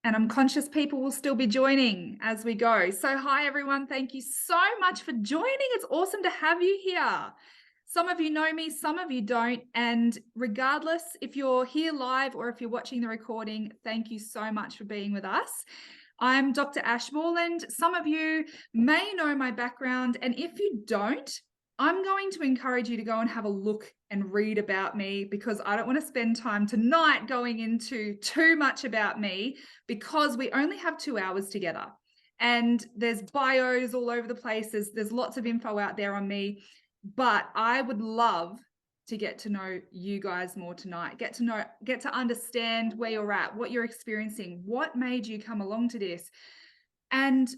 And I'm conscious people will still be joining as we go. So hi, everyone. Thank you so much for joining. It's awesome to have you here. Some of you know me, some of you don't. And regardless, if you're here live or if you're watching the recording, thank you so much for being with us. I'm Dr. Ashleigh Moreland. Some of you may know my background, and if you don't, I'm going to encourage you to go and have a look and read about me, because I don't want to spend time tonight going into too much about me, because we only have 2 hours together and there's bios all over the place. There's lots of info out there on me, but I would love to get to know you guys more tonight, get to understand where you're at, what you're experiencing, what made you come along to this. And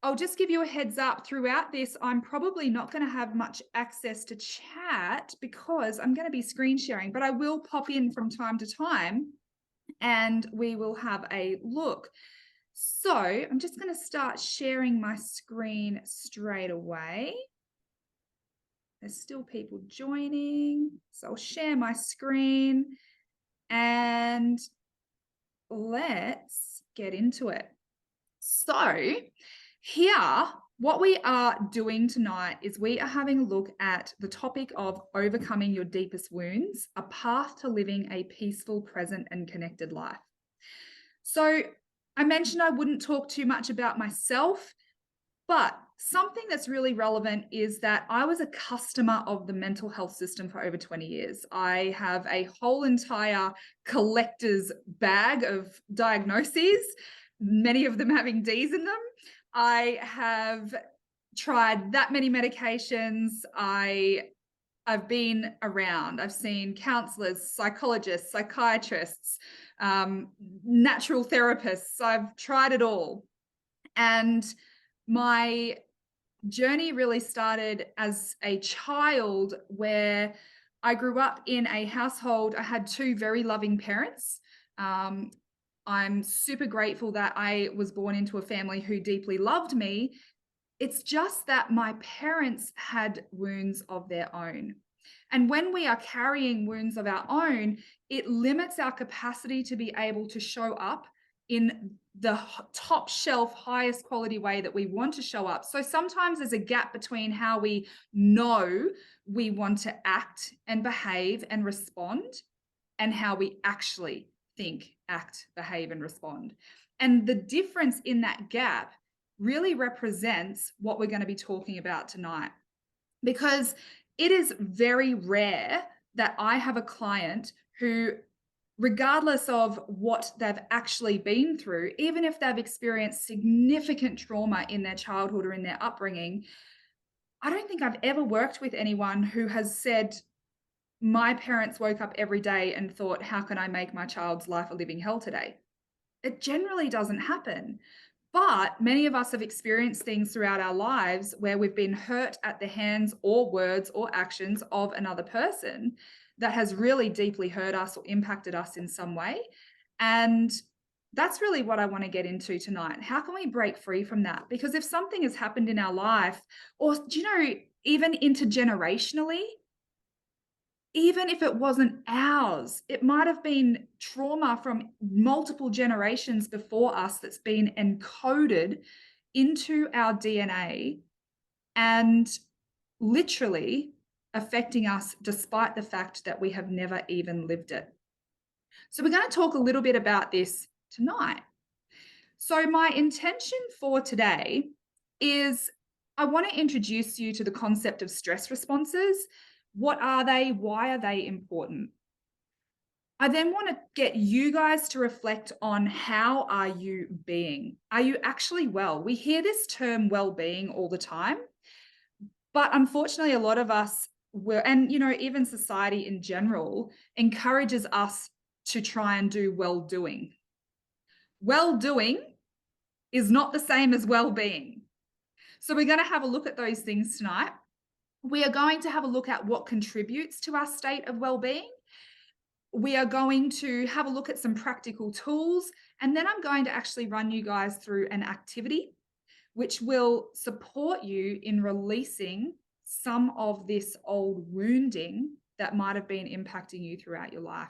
I'll just give you a heads up, throughout this, I'm probably not going to have much access to chat because I'm going to be screen sharing, but I will pop in from time to time and we will have a look. So I'm just going to start sharing my screen straight away. There's still people joining, so I'll share my screen and let's get into it. So here, what we are doing tonight is we are having a look at the topic of overcoming your deepest wounds, a path to living a peaceful, present, and connected life. So I mentioned I wouldn't talk too much about myself, but something that's really relevant is that I was a customer of the mental health system for over 20 years. I have a whole entire collector's bag of diagnoses, many of them having D's in them. I have tried that many medications. I've been around. I've seen counselors, psychologists, psychiatrists, natural therapists. I've tried it all. And my journey really started as a child, where I grew up in a household. I had 2 very loving parents. I'm super grateful that I was born into a family who deeply loved me. It's just that my parents had wounds of their own. And when we are carrying wounds of our own, it limits our capacity to be able to show up in the top shelf, highest quality way that we want to show up. So sometimes there's a gap between how we know we want to act and behave and respond and how we actually think, act, behave, and respond. And the difference in that gap really represents what we're going to be talking about tonight, because it is very rare that I have a client who, regardless of what they've actually been through, even if they've experienced significant trauma in their childhood or in their upbringing, I don't think I've ever worked with anyone who has said, my parents woke up every day and thought, how can I make my child's life a living hell today? It generally doesn't happen. But many of us have experienced things throughout our lives where we've been hurt at the hands or words or actions of another person that has really deeply hurt us or impacted us in some way. And that's really what I want to get into tonight. How can we break free from that? Because if something has happened in our life, or, do you know, even intergenerationally, even if it wasn't ours, it might have been trauma from multiple generations before us that's been encoded into our DNA and literally affecting us despite the fact that we have never even lived it. So we're going to talk a little bit about this tonight. So my intention for today is I want to introduce you to the concept of stress responses. What are they? Why are they important? I then want to get you guys to reflect on, how are you being? Are you actually well? We hear this term well-being all the time, but unfortunately a lot of us will, and even society in general encourages us to try and do well-doing. Well-doing is not the same as well-being. So we're going to have a look at those things tonight. We are going to have a look at what contributes to our state of well-being. We are going to have a look at some practical tools, and then I'm going to actually run you guys through an activity which will support you in releasing some of this old wounding that might have been impacting you throughout your life.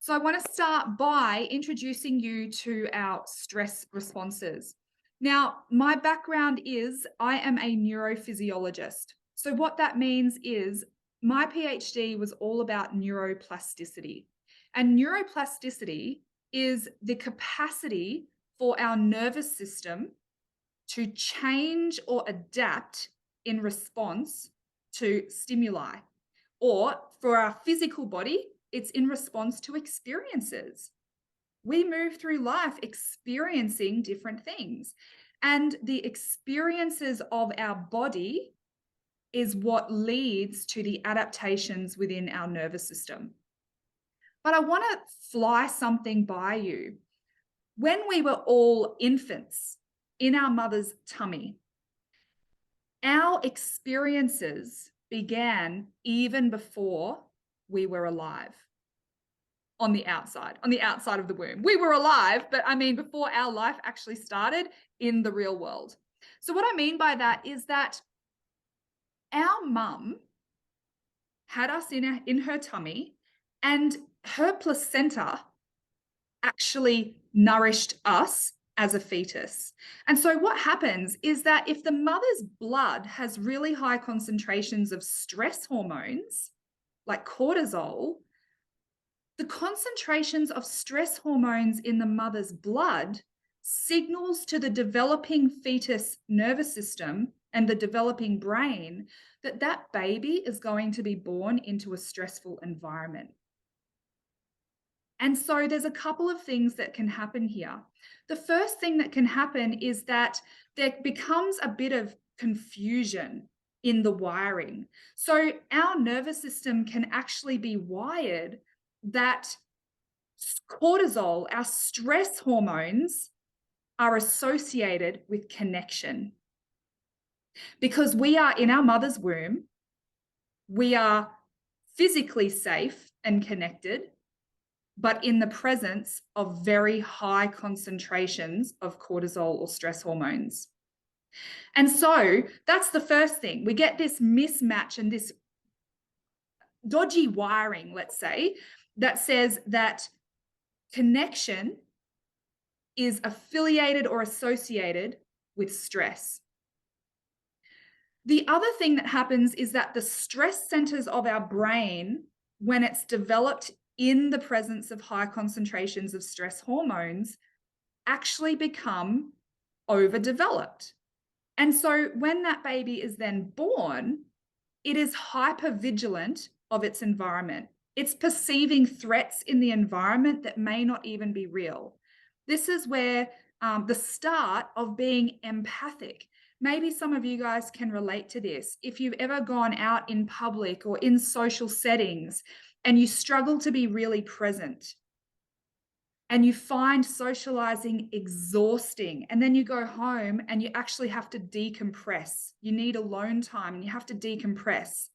So I want to start by introducing you to our stress responses. Now, my background is I am a neurophysiologist. So what that means is my PhD was all about neuroplasticity. And neuroplasticity is the capacity for our nervous system to change or adapt in response to stimuli. Or for our physical body, it's in response to experiences. We move through life experiencing different things. And the experiences of our body is what leads to the adaptations within our nervous system. But I want to fly something by you. When we were all infants in our mother's tummy, our experiences began even before we were alive. On the outside of the womb. We were alive, but I mean, before our life actually started in the real world. So what I mean by that is that our mum had us in her tummy, and her placenta actually nourished us as a fetus. And so what happens is that if the mother's blood has really high concentrations of stress hormones, like cortisol, the concentrations of stress hormones in the mother's blood signals to the developing fetus nervous system and the developing brain that that baby is going to be born into a stressful environment. And so there's a couple of things that can happen here. The first thing that can happen is that there becomes a bit of confusion in the wiring. So our nervous system can actually be wired that cortisol, our stress hormones, are associated with connection. Because we are in our mother's womb, we are physically safe and connected, but in the presence of very high concentrations of cortisol or stress hormones. And so that's the first thing. We get this mismatch and this dodgy wiring, let's say, that says that connection is affiliated or associated with stress. The other thing that happens is that the stress centers of our brain, when it's developed in the presence of high concentrations of stress hormones, actually become overdeveloped. And so when that baby is then born, it is hypervigilant of its environment. It's perceiving threats in the environment that may not even be real. This is where the start of being empathic. Maybe some of you guys can relate to this. If you've ever gone out in public or in social settings and you struggle to be really present and you find socializing exhausting, and then you go home and you actually have to decompress. You need alone time and you have to decompress.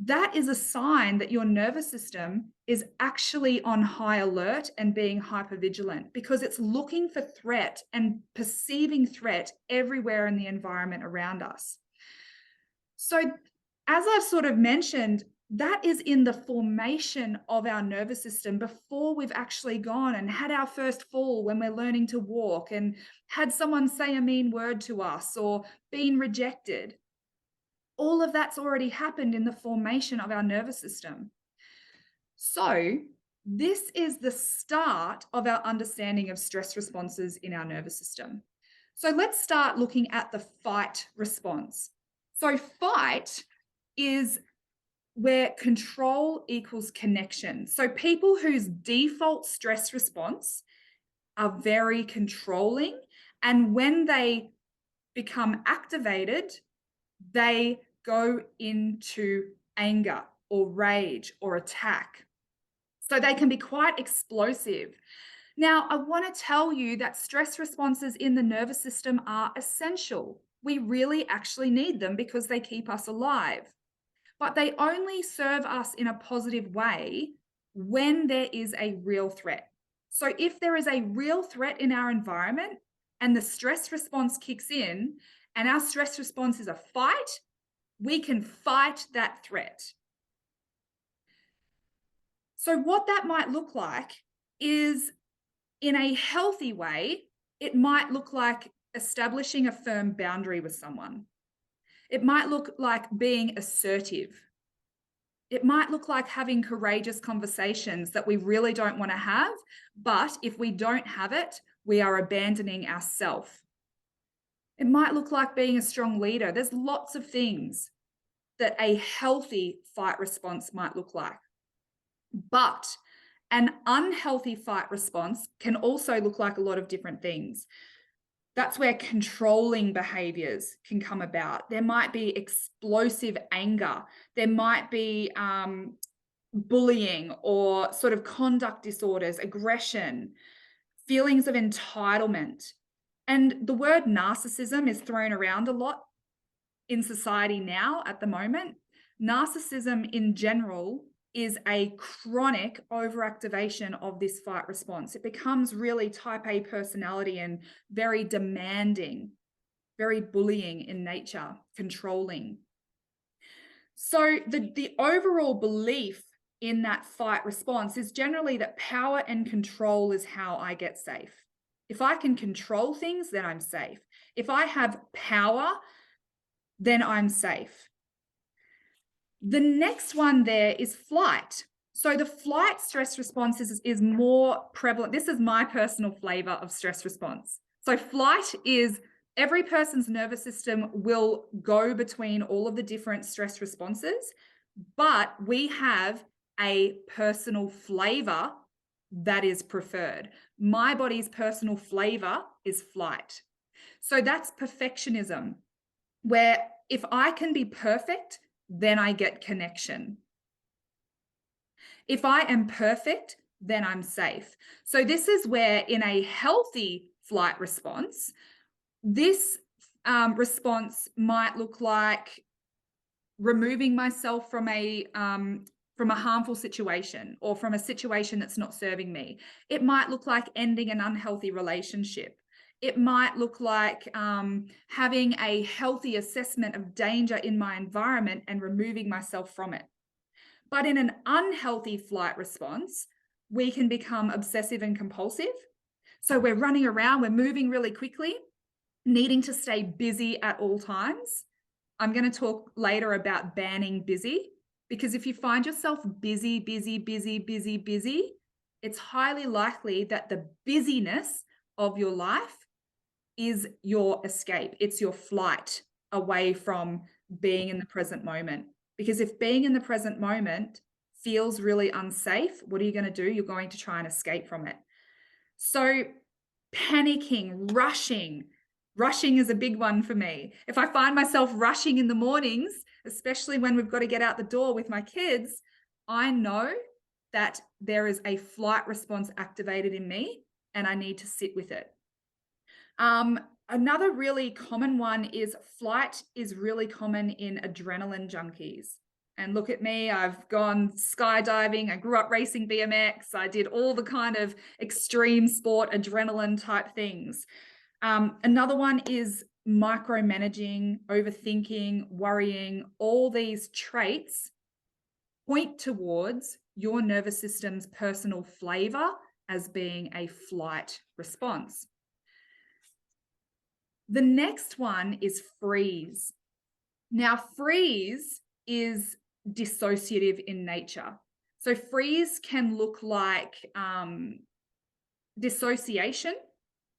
That is a sign that your nervous system is actually on high alert and being hypervigilant, because it's looking for threat and perceiving threat everywhere in the environment around us. So, as I've sort of mentioned, that is in the formation of our nervous system before we've actually gone and had our first fall when we're learning to walk and had someone say a mean word to us or been rejected. All of that's already happened in the formation of our nervous system. So this is the start of our understanding of stress responses in our nervous system. So let's start looking at the fight response. So fight is where control equals connection. So people whose default stress response are very controlling, and when they become activated, they go into anger or rage or attack. So they can be quite explosive. Now, I want to tell you that stress responses in the nervous system are essential. We really actually need them because they keep us alive. But they only serve us in a positive way when there is a real threat. So if there is a real threat in our environment and the stress response kicks in, and our stress response is a fight, we can fight that threat. So what that might look like is, in a healthy way, it might look like establishing a firm boundary with someone. It might look like being assertive. It might look like having courageous conversations that we really don't want to have, but if we don't have it, we are abandoning ourselves. It might look like being a strong leader. There's lots of things that a healthy fight response might look like. But an unhealthy fight response can also look like a lot of different things. That's where controlling behaviors can come about. There might be explosive anger. There might be bullying or sort of conduct disorders, aggression, feelings of entitlement. And the word narcissism is thrown around a lot in society now at the moment. Narcissism in general is a chronic overactivation of this fight response. It becomes really type A personality and very demanding, very bullying in nature, controlling. So the overall belief in that fight response is generally that power and control is how I get safe. If I can control things, then I'm safe. If I have power, then I'm safe. The next one there is flight. So the flight stress response is more prevalent. This is my personal flavor of stress response. So flight is, every person's nervous system will go between all of the different stress responses, but we have a personal flavor that is preferred. My body's personal flavor is flight. So that's perfectionism, where if I can be perfect, then I get connection. If I am perfect, then I'm safe. So this is where, in a healthy flight response, this response might look like removing myself from a harmful situation or from a situation that's not serving me. It might look like ending an unhealthy relationship. It might look like having a healthy assessment of danger in my environment and removing myself from it. But in an unhealthy flight response, we can become obsessive and compulsive. So we're running around, we're moving really quickly, needing to stay busy at all times. I'm going to talk later about banning busy, because if you find yourself busy, it's highly likely that the busyness of your life is your escape. It's your flight away from being in the present moment. Because if being in the present moment feels really unsafe, what are you going to do? You're going to try and escape from it. So panicking, rushing is a big one for me. If I find myself rushing in the mornings, especially when we've got to get out the door with my kids, I know that there is a flight response activated in me and I need to sit with it. Another really common one is flight is really common in adrenaline junkies. And look at me, I've gone skydiving, I grew up racing BMX, I did all the kind of extreme sport, adrenaline type things. Another one is micromanaging, overthinking, worrying. All these traits point towards your nervous system's personal flavor as being a flight response. The next one is freeze. Now, freeze is dissociative in nature. So freeze can look like dissociation,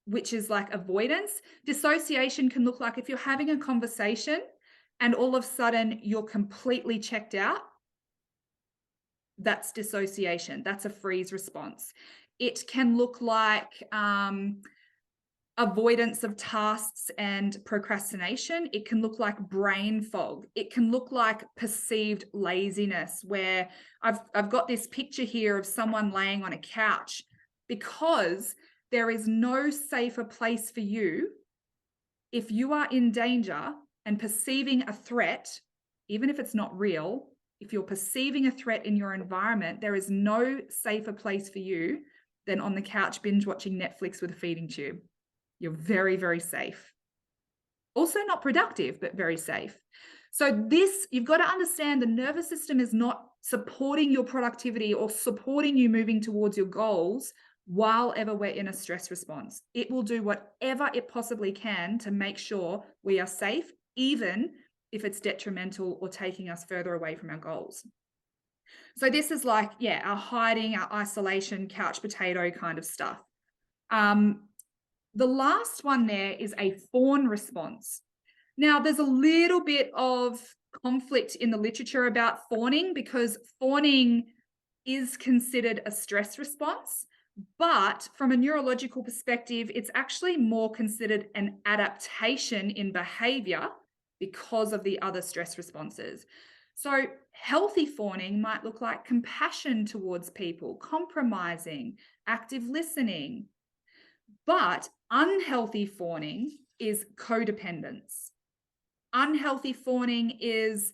which is like avoidance. Dissociation can look like if you're having a conversation and all of a sudden you're completely checked out. That's dissociation. That's a freeze response. It can look like avoidance of tasks and procrastination. It can look like brain fog. It can look like perceived laziness, where I've got this picture here of someone laying on a couch because there is no safer place for you. If you are in danger and perceiving a threat, even if it's not real, if you're perceiving a threat in your environment, there is no safer place for you than on the couch binge watching Netflix with a feeding tube. You're very, very safe. Also not productive, but very safe. So this, you've got to understand, the nervous system is not supporting your productivity or supporting you moving towards your goals while ever we're in a stress response. It will do whatever it possibly can to make sure we are safe, even if it's detrimental or taking us further away from our goals. So this is like, yeah, our hiding, our isolation, couch potato kind of stuff. The last one there is a fawn response. Now, there's a little bit of conflict in the literature about fawning, because fawning is considered a stress response, but from a neurological perspective, it's actually more considered an adaptation in behavior because of the other stress responses. So healthy fawning might look like compassion towards people, compromising, active listening. But unhealthy fawning is codependence. Unhealthy fawning is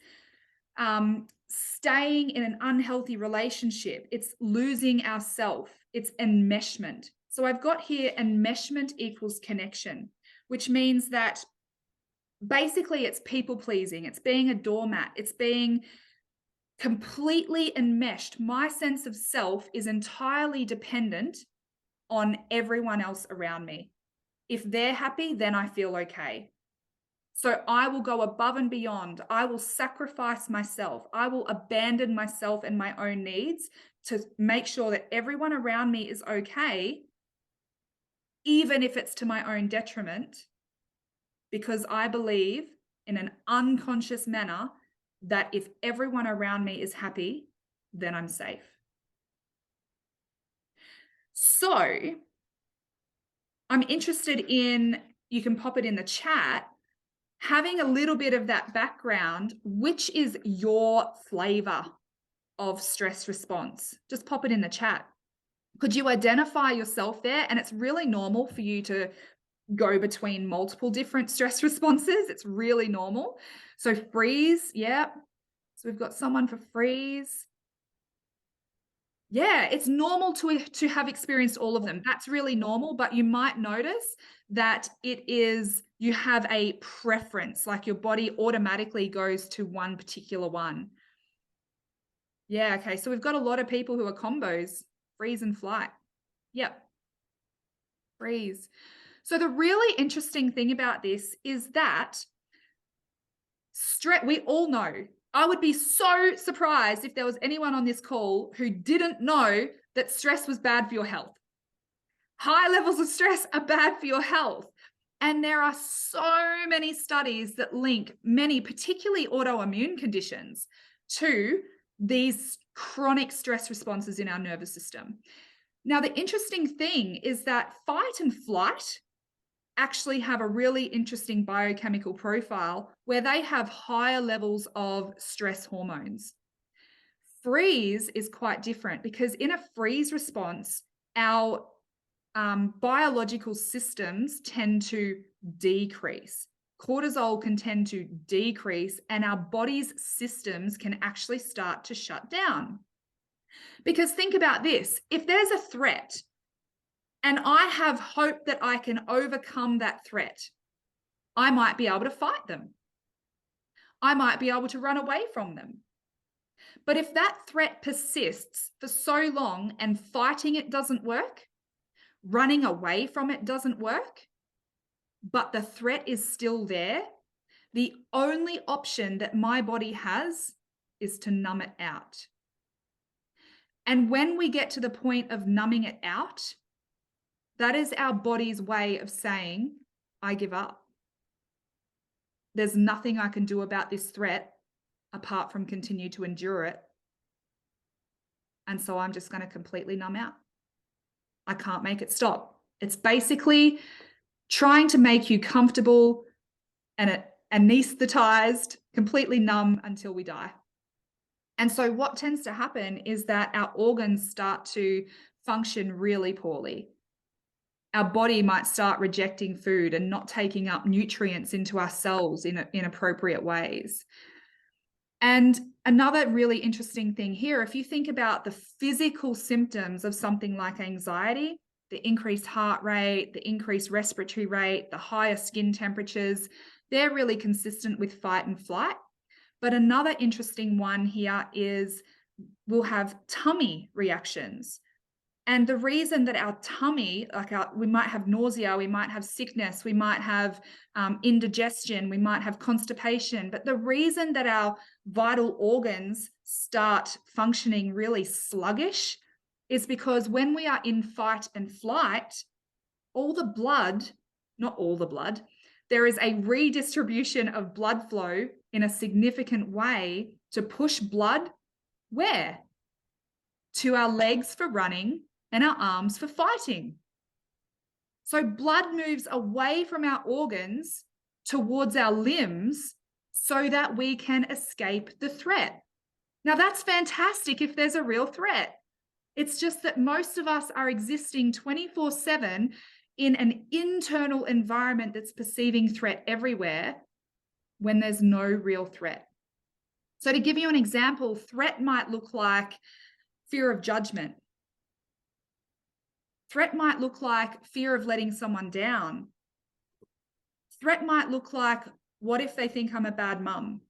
staying in an unhealthy relationship. It's losing ourself. It's enmeshment. So I've got here enmeshment equals connection, which means that basically it's people pleasing. It's being a doormat. It's being completely enmeshed. My sense of self is entirely dependent on everyone else around me. If they're happy, then I feel okay. So I will go above and beyond. I will sacrifice myself. I will abandon myself and my own needs to make sure that everyone around me is okay, even if it's to my own detriment, because I believe in an unconscious manner that if everyone around me is happy, then I'm safe. So I'm interested in, you can pop it in the chat, having a little bit of that background. Which is your flavor of stress response? Just pop it in the chat. Could you identify yourself there? And it's really normal for you to go between multiple different stress responses. It's really normal. So freeze, yeah. So we've got someone for freeze. Yeah, it's normal to have experienced all of them. That's really normal, but you might notice that you have a preference, like your body automatically goes to one particular one. Yeah, okay, so we've got a lot of people who are combos, freeze and flight. Yep, freeze. So the really interesting thing about this is that we all know. I would be so surprised if there was anyone on this call who didn't know that stress was bad for your health. High levels of stress are bad for your health. And there are so many studies that link many, particularly autoimmune conditions, to these chronic stress responses in our nervous system. Now, the interesting thing is that fight and flight actually have a really interesting biochemical profile where they have higher levels of stress hormones. Freeze is quite different, because in a freeze response, our biological systems tend to decrease. Cortisol can tend to decrease, and our body's systems can actually start to shut down. Because think about this, if there's a threat, and I have hope that I can overcome that threat, I might be able to fight them. I might be able to run away from them. But if that threat persists for so long and fighting it doesn't work, running away from it doesn't work, but the threat is still there, the only option that my body has is to numb it out. And when we get to the point of numbing it out, that is our body's way of saying, I give up. There's nothing I can do about this threat apart from continue to endure it. And so I'm just going to completely numb out. I can't make it stop. It's basically trying to make you comfortable and anesthetized, completely numb until we die. And so what tends to happen is that our organs start to function really poorly. Our body might start rejecting food and not taking up nutrients into our cells in inappropriate ways. And another really interesting thing here, if you think about the physical symptoms of something like anxiety, the increased heart rate, the increased respiratory rate, the higher skin temperatures, they're really consistent with fight and flight. But another interesting one here is we'll have tummy reactions. And the reason that our tummy, we might have nausea, we might have sickness, we might have indigestion, we might have constipation. But the reason that our vital organs start functioning really sluggish is because when we are in fight and flight, all the blood, not all the blood, there is a redistribution of blood flow in a significant way to push blood where? To our legs for running and our arms for fighting. So blood moves away from our organs towards our limbs so that we can escape the threat. Now, that's fantastic if there's a real threat. It's just that most of us are existing 24/7 in an internal environment that's perceiving threat everywhere when there's no real threat. So to give you an example, threat might look like fear of judgment. Threat might look like fear of letting someone down. Threat might look like, what if they think I'm a bad mum?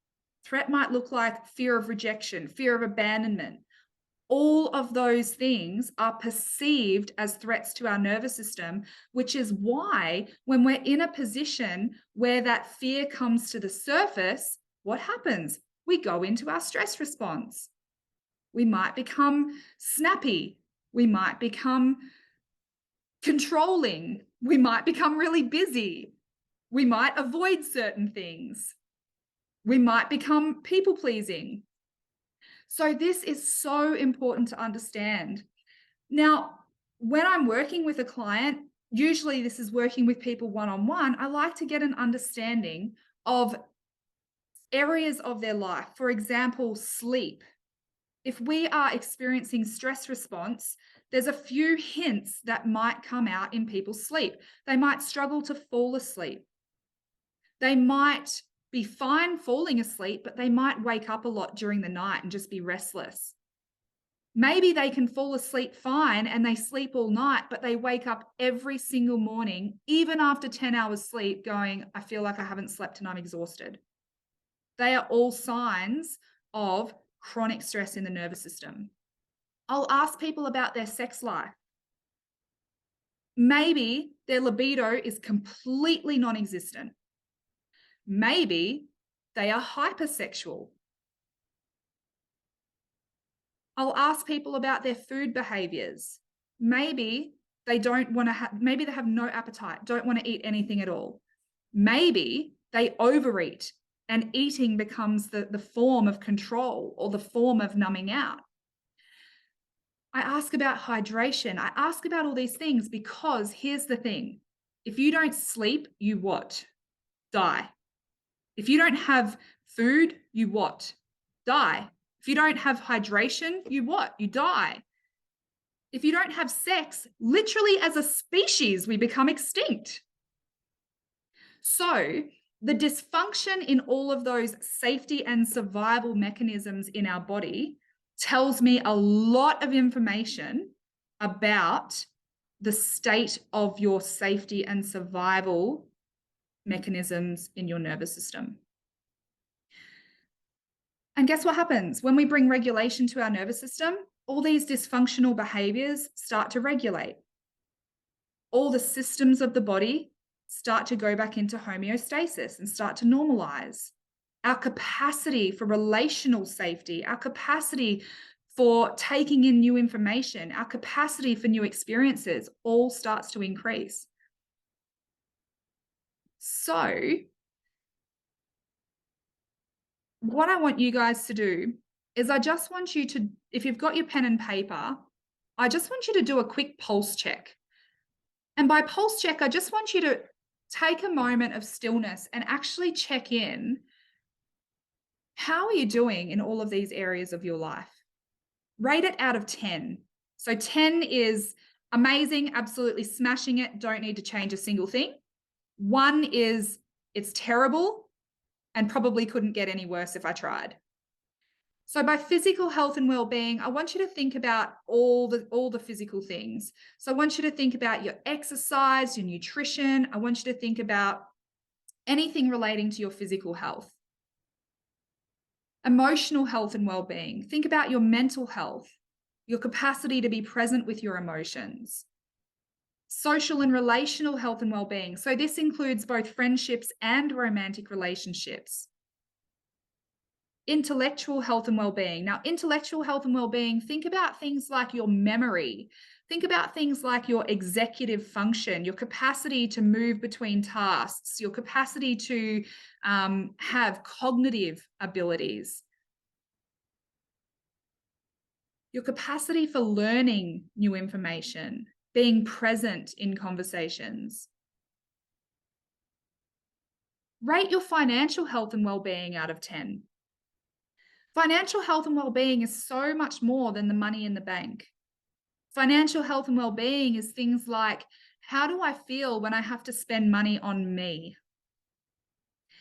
Threat might look like fear of rejection, fear of abandonment. All of those things are perceived as threats to our nervous system, which is why when we're in a position where that fear comes to the surface, what happens? We go into our stress response. We might become snappy. We might become controlling. We might become really busy. We might avoid certain things. We might become people-pleasing. So this is so important to understand. Now, when I'm working with a client, usually this is working with people one-on-one, I like to get an understanding of areas of their life. For example, sleep. If we are experiencing stress response, there's a few hints that might come out in people's sleep. They might struggle to fall asleep. They might be fine falling asleep, but they might wake up a lot during the night and just be restless. Maybe they can fall asleep fine and they sleep all night, but they wake up every single morning, even after 10 hours sleep, going, I feel like I haven't slept and I'm exhausted. They are all signs of chronic stress in the nervous system. I'll ask people about their sex life. Maybe their libido is completely non-existent. Maybe they are hypersexual. I'll ask people about their food behaviors. Maybe they maybe they have no appetite, don't want to eat anything at all. Maybe they overeat and eating becomes the form of control or the form of numbing out. I ask about hydration. I ask about all these things because here's the thing. If you don't sleep, you what? Die. If you don't have food, you what? Die. If you don't have hydration, you what? You die. If you don't have sex, literally as a species, we become extinct. So the dysfunction in all of those safety and survival mechanisms in our body tells me a lot of information about the state of your safety and survival mechanisms in your nervous system. And guess what happens? When we bring regulation to our nervous system, all these dysfunctional behaviors start to regulate. All the systems of the body start to go back into homeostasis and start to normalize. Our capacity for relational safety, our capacity for taking in new information, our capacity for new experiences all starts to increase. So what I want you guys to do is I just want you to, if you've got your pen and paper, I just want you to do a quick pulse check. And by pulse check, I just want you to take a moment of stillness and actually check in. How are you doing in all of these areas of your life? Rate it out of 10. So 10 is amazing, absolutely smashing it, don't need to change a single thing. 1 is it's terrible and probably couldn't get any worse if I tried. So by physical health and well-being, I want you to think about all the physical things. So I want you to think about your exercise, your nutrition. I want you to think about anything relating to your physical health. Emotional health and well-being. Think about your mental health, your capacity to be present with your emotions. Social and relational health and well-being. So this includes both friendships and romantic relationships. Intellectual health and well-being. Now, intellectual health and well-being, think about things like your memory. Think about things like your executive function, your capacity to move between tasks, your capacity to have cognitive abilities, your capacity for learning new information, being present in conversations. Rate your financial health and well-being out of 10. Financial health and well-being is so much more than the money in the bank. Financial health and well-being is things like, how do I feel when I have to spend money on me?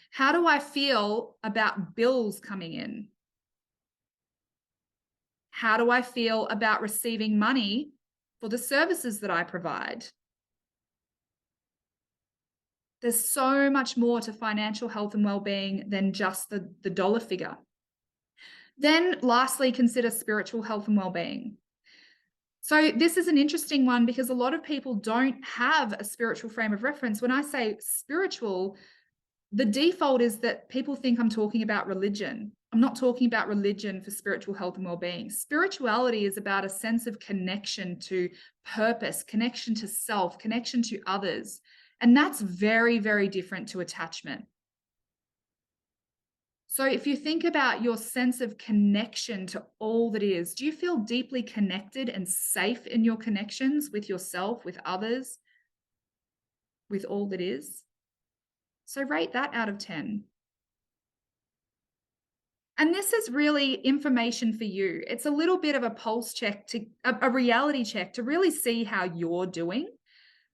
How do I feel about bills coming in? How do I feel about receiving money for the services that I provide? There's so much more to financial health and well-being than just the dollar figure. Then lastly, consider spiritual health and well-being. So this is an interesting one because a lot of people don't have a spiritual frame of reference. When I say spiritual, the default is that people think I'm talking about religion. I'm not talking about religion for spiritual health and well-being. Spirituality is about a sense of connection to purpose, connection to self, connection to others. And that's very, very different to attachment. So if you think about your sense of connection to all that is, do you feel deeply connected and safe in your connections with yourself, with others, with all that is? So rate that out of 10. And this is really information for you. It's a little bit of a pulse check, to a reality check to really see how you're doing.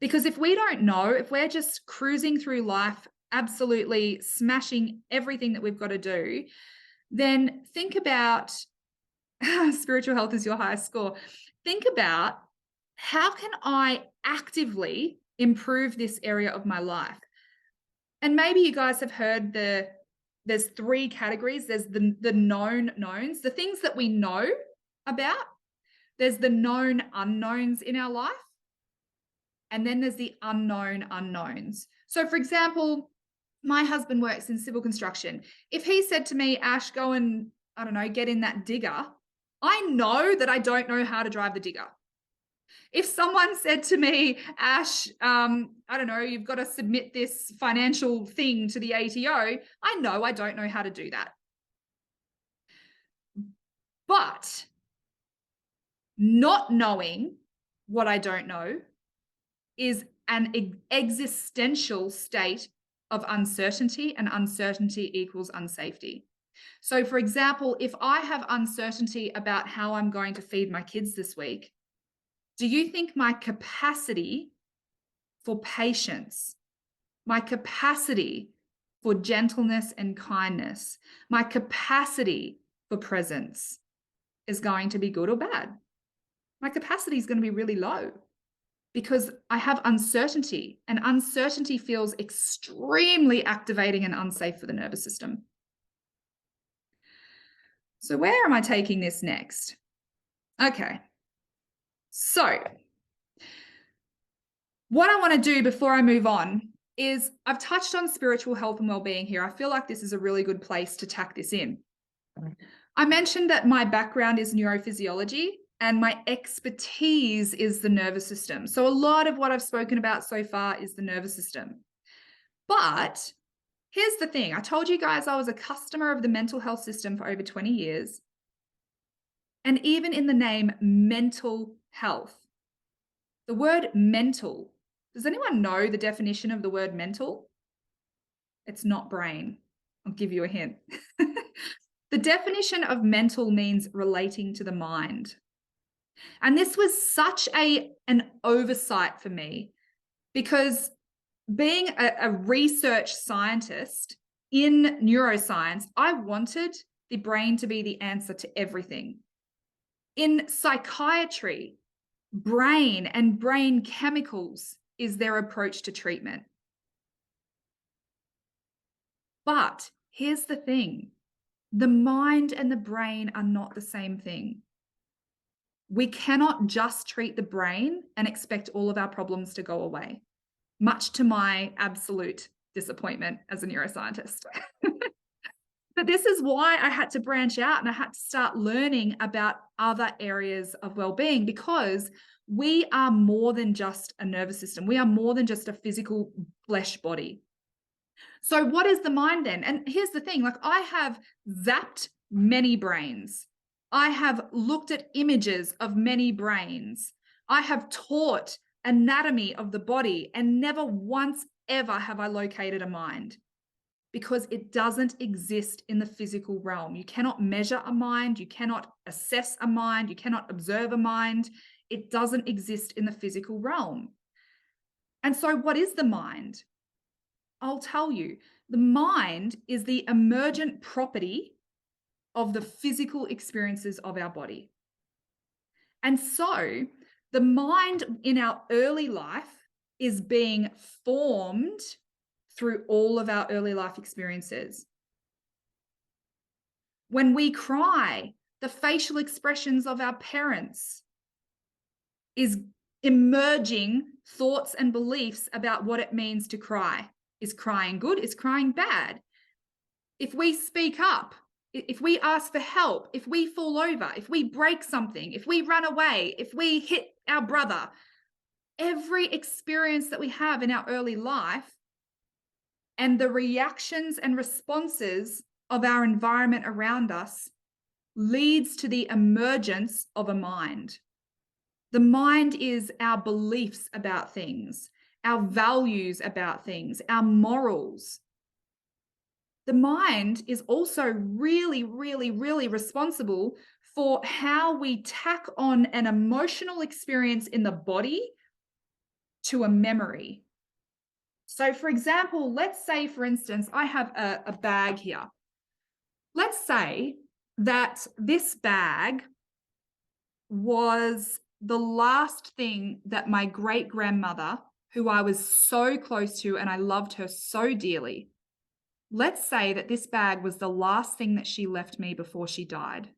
Because if we don't know, if we're just cruising through life, absolutely smashing everything that we've got to do, then think about spiritual health is your highest score. Think about, how can I actively improve this area of my life? And maybe you guys have heard there's 3 categories. There's the known knowns, the things that we know about. There's the known unknowns in our life. And then there's the unknown unknowns. So for example, my husband works in civil construction. If he said to me, Ash, go and, I don't know, get in that digger, I know that I don't know how to drive the digger. If someone said to me, Ash, I don't know, you've got to submit this financial thing to the ATO, I know I don't know how to do that. But not knowing what I don't know is an existential state of uncertainty, and uncertainty equals unsafety. So for example, if I have uncertainty about how I'm going to feed my kids this week, do you think my capacity for patience, my capacity for gentleness and kindness, my capacity for presence is going to be good or bad? My capacity is going to be really low because I have uncertainty, and uncertainty feels extremely activating and unsafe for the nervous system. So where am I taking this next? Okay. So what I want to do before I move on is, I've touched on spiritual health and well-being here. I feel like this is a really good place to tack this in. I mentioned that my background is neurophysiology and my expertise is the nervous system. So a lot of what I've spoken about so far is the nervous system. But here's the thing. I told you guys I was a customer of the mental health system for over 20 years. And even in the name mental health, the word mental, does anyone know the definition of the word mental? It's not brain. I'll give you a hint. The definition of mental means relating to the mind. And this was such an oversight for me, because being a research scientist in neuroscience, I wanted the brain to be the answer to everything. In psychiatry, brain and brain chemicals is their approach to treatment. But here's the thing. The mind and the brain are not the same thing. We cannot just treat the brain and expect all of our problems to go away, much to my absolute disappointment as a neuroscientist. But this is why I had to branch out and I had to start learning about other areas of well-being, because we are more than just a nervous system. We are more than just a physical flesh body. So what is the mind then? And here's the thing, like, I have zapped many brains. I have looked at images of many brains. I have taught anatomy of the body, and never once ever have I located a mind, because it doesn't exist in the physical realm. You cannot measure a mind. You cannot assess a mind. You cannot observe a mind. It doesn't exist in the physical realm. And so what is the mind? I'll tell you. The mind is the emergent property of the physical experiences of our body. And so the mind in our early life is being formed through all of our early life experiences. When we cry, the facial expressions of our parents is emerging thoughts and beliefs about what it means to cry. Is crying good? Is crying bad? If we speak up, if we ask for help, if we fall over, if we break something, if we run away, if we hit our brother, every experience that we have in our early life and the reactions and responses of our environment around us leads to the emergence of a mind. The mind is our beliefs about things, our values about things, our morals. The mind is also really, really, really responsible for how we tack on an emotional experience in the body to a memory. So, for example, let's say, for instance, I have a bag here. Let's say that this bag was the last thing that my great-grandmother, who I was so close to and I loved her so dearly, let's say that this bag was the last thing that she left me before she died.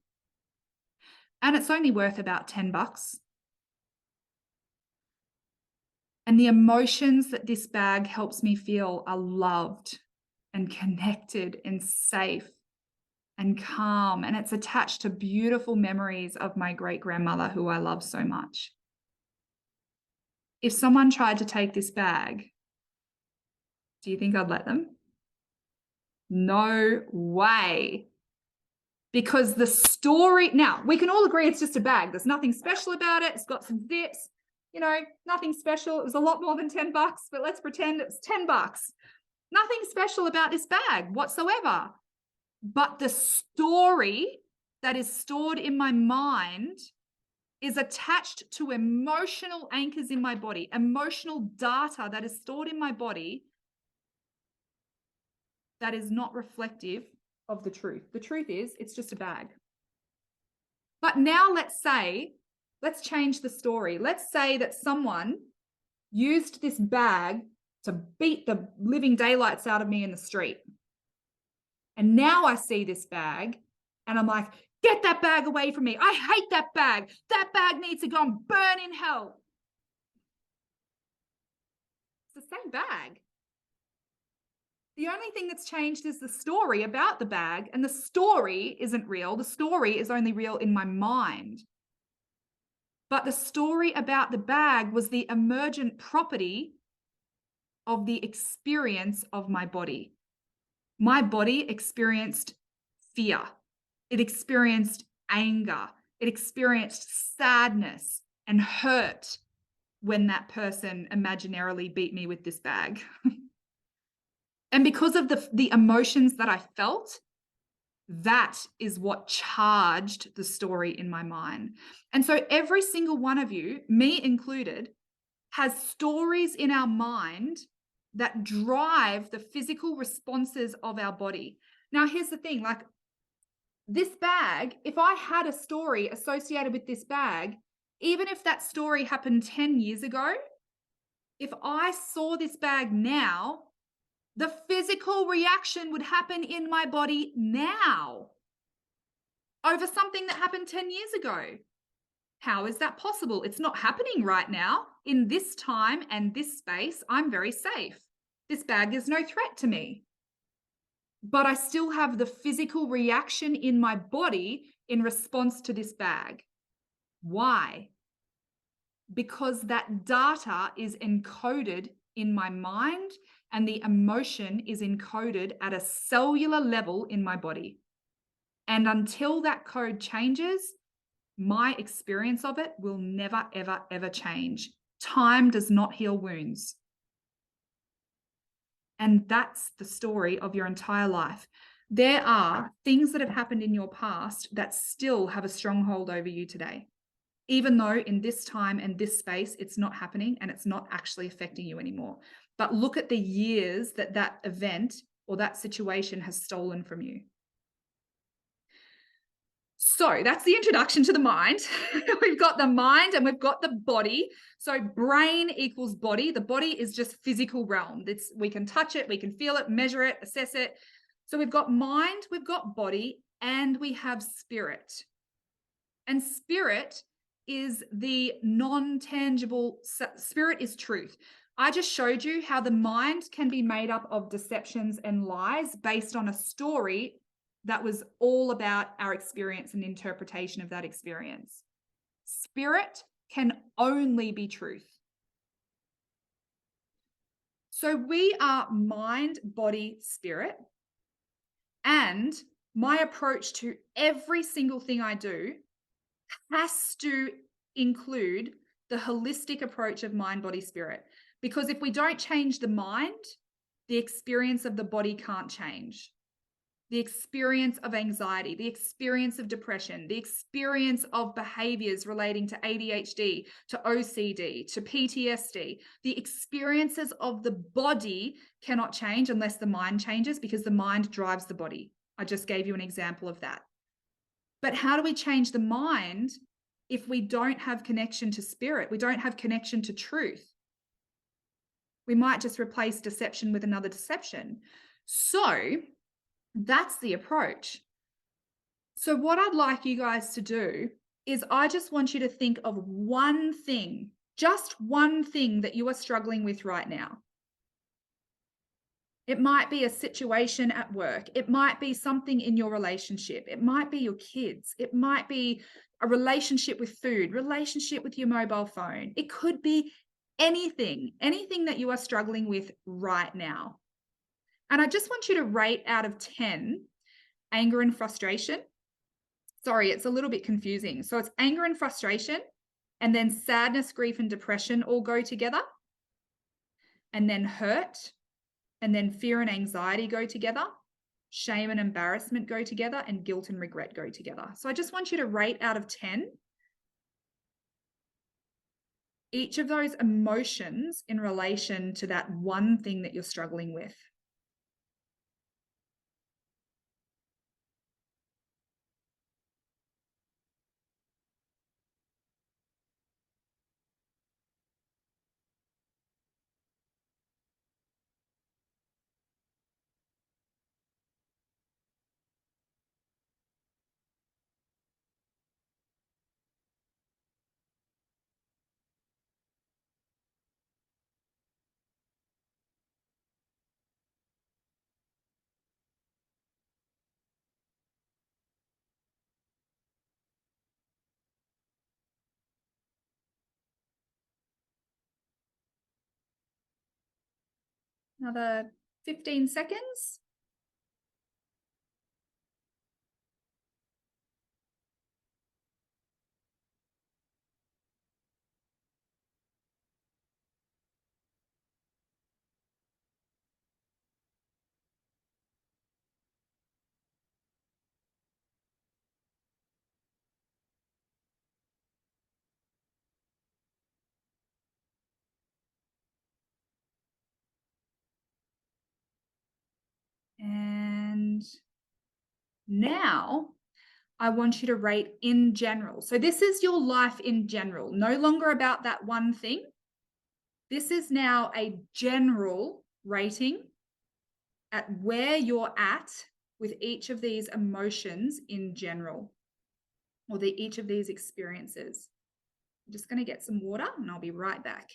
And it's only worth about $10. And the emotions that this bag helps me feel are loved and connected and safe and calm. And it's attached to beautiful memories of my great-grandmother, who I love so much. If someone tried to take this bag, do you think I'd let them? No way. Because the story, now we can all agree it's just a bag. There's nothing special about it. It's got some zips, you know, nothing special. It was a lot more than $10, but let's pretend it's $10. Nothing special about this bag whatsoever. But the story that is stored in my mind is attached to emotional anchors in my body, emotional data that is stored in my body that is not reflective of the truth. The truth is, it's just a bag. But now let's change the story. Let's say that someone used this bag to beat the living daylights out of me in the street. And now I see this bag and I'm like, get that bag away from me. I hate that bag. That bag needs to go and burn in hell. It's the same bag. The only thing that's changed is the story about the bag, and the story isn't real. The story is only real in my mind. But the story about the bag was the emergent property of the experience of my body. My body experienced fear. It experienced anger. It experienced sadness and hurt when that person imaginarily beat me with this bag. And because of the emotions that I felt, that is what charged the story in my mind. And so every single one of you, me included, has stories in our mind that drive the physical responses of our body. Now, here's the thing, like this bag, if I had a story associated with this bag, even if that story happened 10 years ago, if I saw this bag now, the physical reaction would happen in my body now. over something that happened 10 years ago. How is that possible? It's not happening right now. In this time and this space, I'm very safe. This bag is no threat to me. But I still have the physical reaction in my body in response to this bag. Why? Because that data is encoded in my mind and the emotion is encoded at a cellular level in my body. And until that code changes, my experience of it will never, ever, ever change. Time does not heal wounds. And that's the story of your entire life. There are things that have happened in your past that still have a stronghold over you today, even though in this time and this space, it's not happening and it's not actually affecting you anymore. But look at the years that that event or that situation has stolen from you. So that's the introduction to the mind. We've got the mind and we've got the body. So brain equals body. The body is just physical realm. We can touch it, we can feel it, measure it, assess it. So we've got mind, we've got body, and we have spirit. And spirit is the non-tangible, spirit is truth. I just showed you how the mind can be made up of deceptions and lies based on a story that was all about our experience and interpretation of that experience. Spirit can only be truth. So we are mind, body, spirit. And my approach to every single thing I do has to include the holistic approach of mind, body, spirit. Because if we don't change the mind, the experience of the body can't change. The experience of anxiety, the experience of depression, the experience of behaviors relating to ADHD, to OCD, to PTSD, the experiences of the body cannot change unless the mind changes, because the mind drives the body. I just gave you an example of that. But how do we change the mind if we don't have connection to spirit? We don't have connection to truth. We might just replace deception with another deception. So that's the approach. So what I'd like you guys to do is I just want you to think of one thing, just one thing that you are struggling with right now. It might be a situation at work. It might be something in your relationship. It might be your kids. It might be a relationship with food, relationship with your mobile phone. It could be anything that you are struggling with right now. And I just want you to rate out of 10 anger and frustration. Sorry, it's a little bit confusing. So it's anger and frustration, and then sadness, grief, and depression all go together. And then hurt, and then fear and anxiety go together. Shame and embarrassment go together, and guilt and regret go together. So I just want you to rate out of 10 each of those emotions in relation to that one thing that you're struggling with. Another 15 seconds. And now I want you to rate in general. So this is your life in general, no longer about that one thing. This is now a general rating at where you're at with each of these emotions in general. or each of these experiences. I'm just going to get some water and I'll be right back.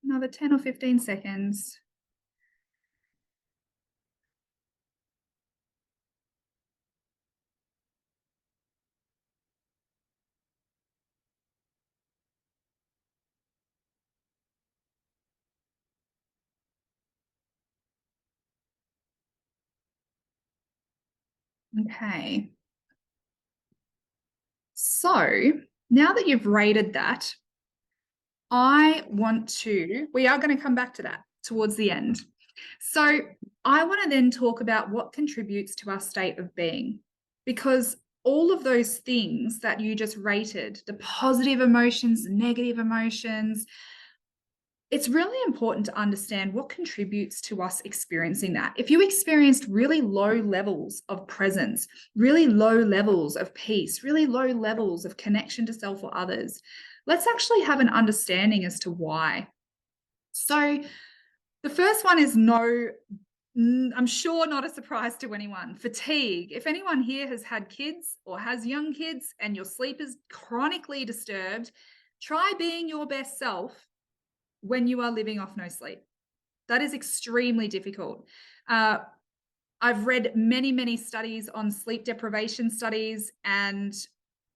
Another 10 or 15 seconds. Okay. So now that you've rated that, we are going to come back to that towards the end. So I want to then talk about what contributes to our state of being, because all of those things that you just rated, the positive emotions, negative emotions, it's really important to understand what contributes to us experiencing that. If you experienced really low levels of presence, really low levels of peace, really low levels of connection to self or others, let's actually have an understanding as to why. So the first one is I'm sure not a surprise to anyone, fatigue. If anyone here has had kids or has young kids and your sleep is chronically disturbed, try being your best self when you are living off no sleep. That is extremely difficult. I've read many, many studies on sleep deprivation studies, and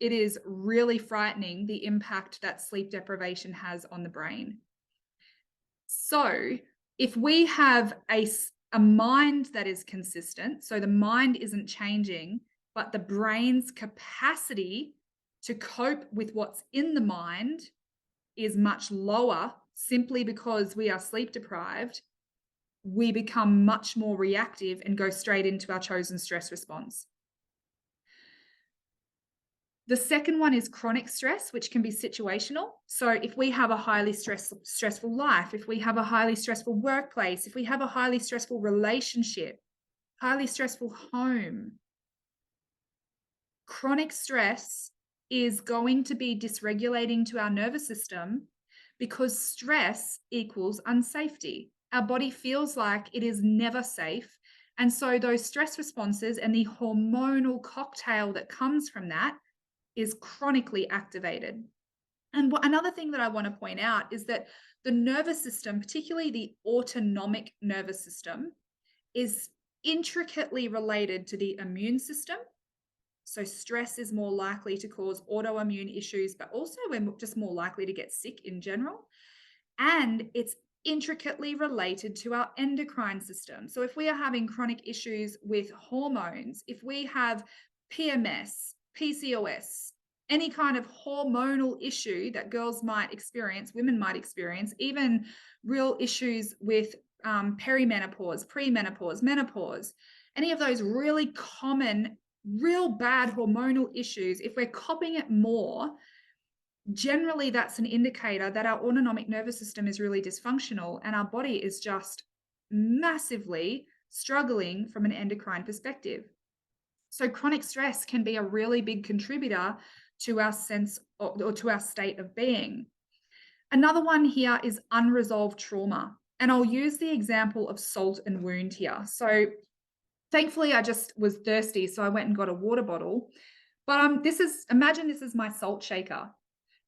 it is really frightening the impact that sleep deprivation has on the brain. So if we have a mind that is consistent, so the mind isn't changing, but the brain's capacity to cope with what's in the mind is much lower, simply because we are sleep deprived, we become much more reactive and go straight into our chosen stress response. The second one is chronic stress, which can be situational. So if we have a highly stressful life, if we have a highly stressful workplace, if we have a highly stressful relationship, highly stressful home, chronic stress is going to be dysregulating to our nervous system, because stress equals unsafety. Our body feels like it is never safe. And so those stress responses and the hormonal cocktail that comes from that is chronically activated. And another thing that I want to point out is that the nervous system, particularly the autonomic nervous system, is intricately related to the immune system. So stress is more likely to cause autoimmune issues, but also we're just more likely to get sick in general. And it's intricately related to our endocrine system. So if we are having chronic issues with hormones, if we have PMS, PCOS, any kind of hormonal issue that girls might experience, women might experience, even real issues with perimenopause, premenopause, menopause, any of those really common, real bad hormonal issues, if we're copying it more, generally that's an indicator that our autonomic nervous system is really dysfunctional and our body is just massively struggling from an endocrine perspective. So chronic stress can be a really big contributor to our sense or to our state of being. Another one here is unresolved trauma. And I'll use the example of salt and wound here. So thankfully, I just was thirsty, so I went and got a water bottle. But imagine this is my salt shaker.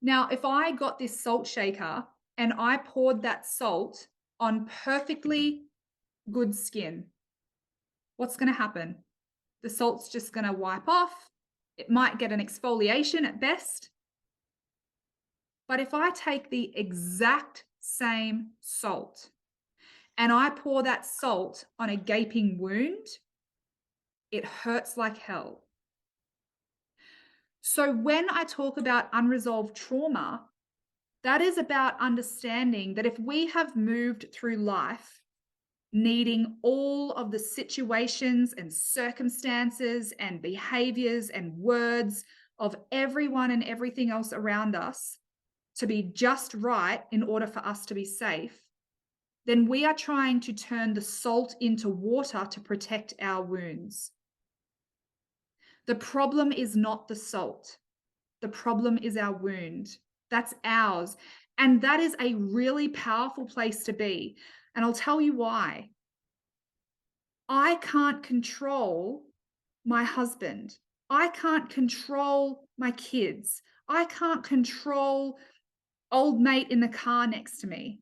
Now, if I got this salt shaker and I poured that salt on perfectly good skin, what's going to happen? The salt's just going to wipe off. It might get an exfoliation at best. But if I take the exact same salt and I pour that salt on a gaping wound, it hurts like hell. So when I talk about unresolved trauma, that is about understanding that if we have moved through life needing all of the situations and circumstances and behaviors and words of everyone and everything else around us to be just right in order for us to be safe, then we are trying to turn the salt into water to protect our wounds. The problem is not the salt. The problem is our wound. That's ours. And that is a really powerful place to be. And I'll tell you why. I can't control my husband. I can't control my kids. I can't control old mate in the car next to me.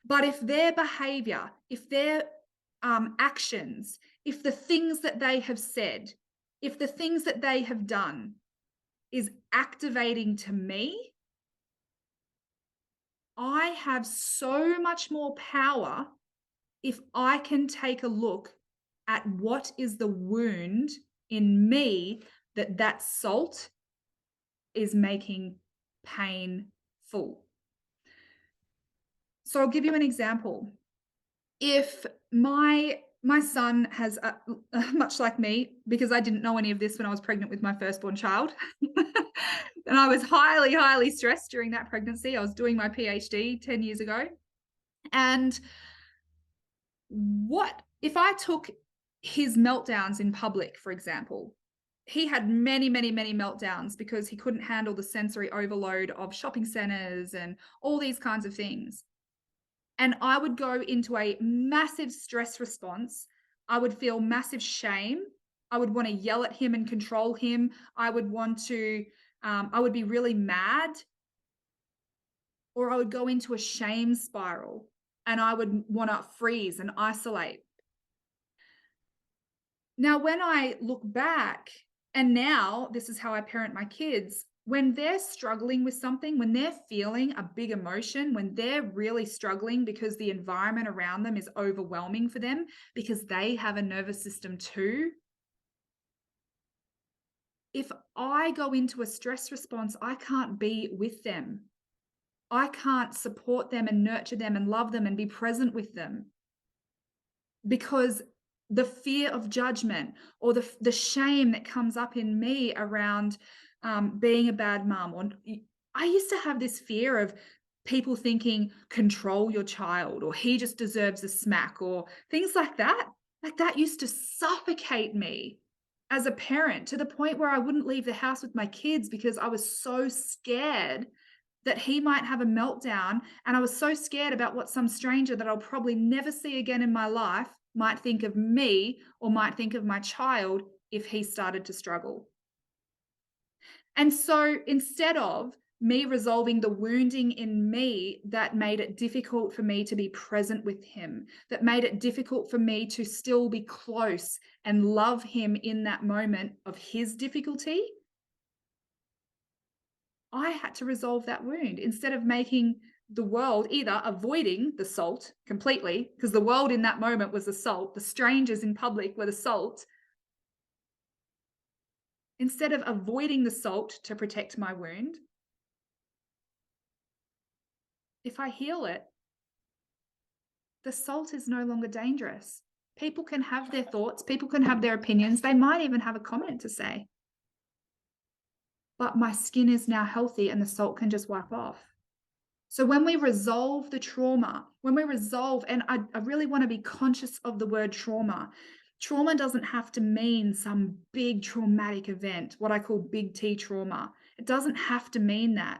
But if their behavior, if their actions, if the things that they have said, if the things that they have done is activating to me, I have so much more power if I can take a look at what is the wound in me that salt is making painful. So I'll give you an example. If my son has, much like me, because I didn't know any of this when I was pregnant with my firstborn child, and I was highly, highly stressed during that pregnancy. I was doing my PhD 10 years ago. And what if I took his meltdowns in public, for example? He had many, many, many meltdowns because he couldn't handle the sensory overload of shopping centers and all these kinds of things. And I would go into a massive stress response. I would feel massive shame. I would want to yell at him and control him. I would want to, I would be really mad. Or I would go into a shame spiral and I would want to freeze and isolate. Now, when I look back, and now this is how I parent my kids, when they're struggling with something, when they're feeling a big emotion, when they're really struggling because the environment around them is overwhelming for them, because they have a nervous system too, if I go into a stress response, I can't be with them. I can't support them and nurture them and love them and be present with them, because the fear of judgment or the shame that comes up in me around being a bad mom. Or I used to have this fear of people thinking, control your child, or he just deserves a smack, or things like that. Like that used to suffocate me as a parent, to the point where I wouldn't leave the house with my kids because I was so scared that he might have a meltdown. And I was so scared about what some stranger that I'll probably never see again in my life might think of me or might think of my child if he started to struggle. And so instead of me resolving the wounding in me that made it difficult for me to be present with him, that made it difficult for me to still be close and love him in that moment of his difficulty, I had to resolve that wound instead of making the world, either avoiding the salt completely, because the world in that moment was the salt, the strangers in public were the salt. Instead of avoiding the salt to protect my wound, if I heal it, the salt is no longer dangerous. People can have their thoughts, people can have their opinions, they might even have a comment to say. but my skin is now healthy and the salt can just wipe off. So when we resolve the trauma, when we resolve, and I really want to be conscious of the word trauma. Trauma doesn't have to mean some big traumatic event, what I call big T trauma. It doesn't have to mean that.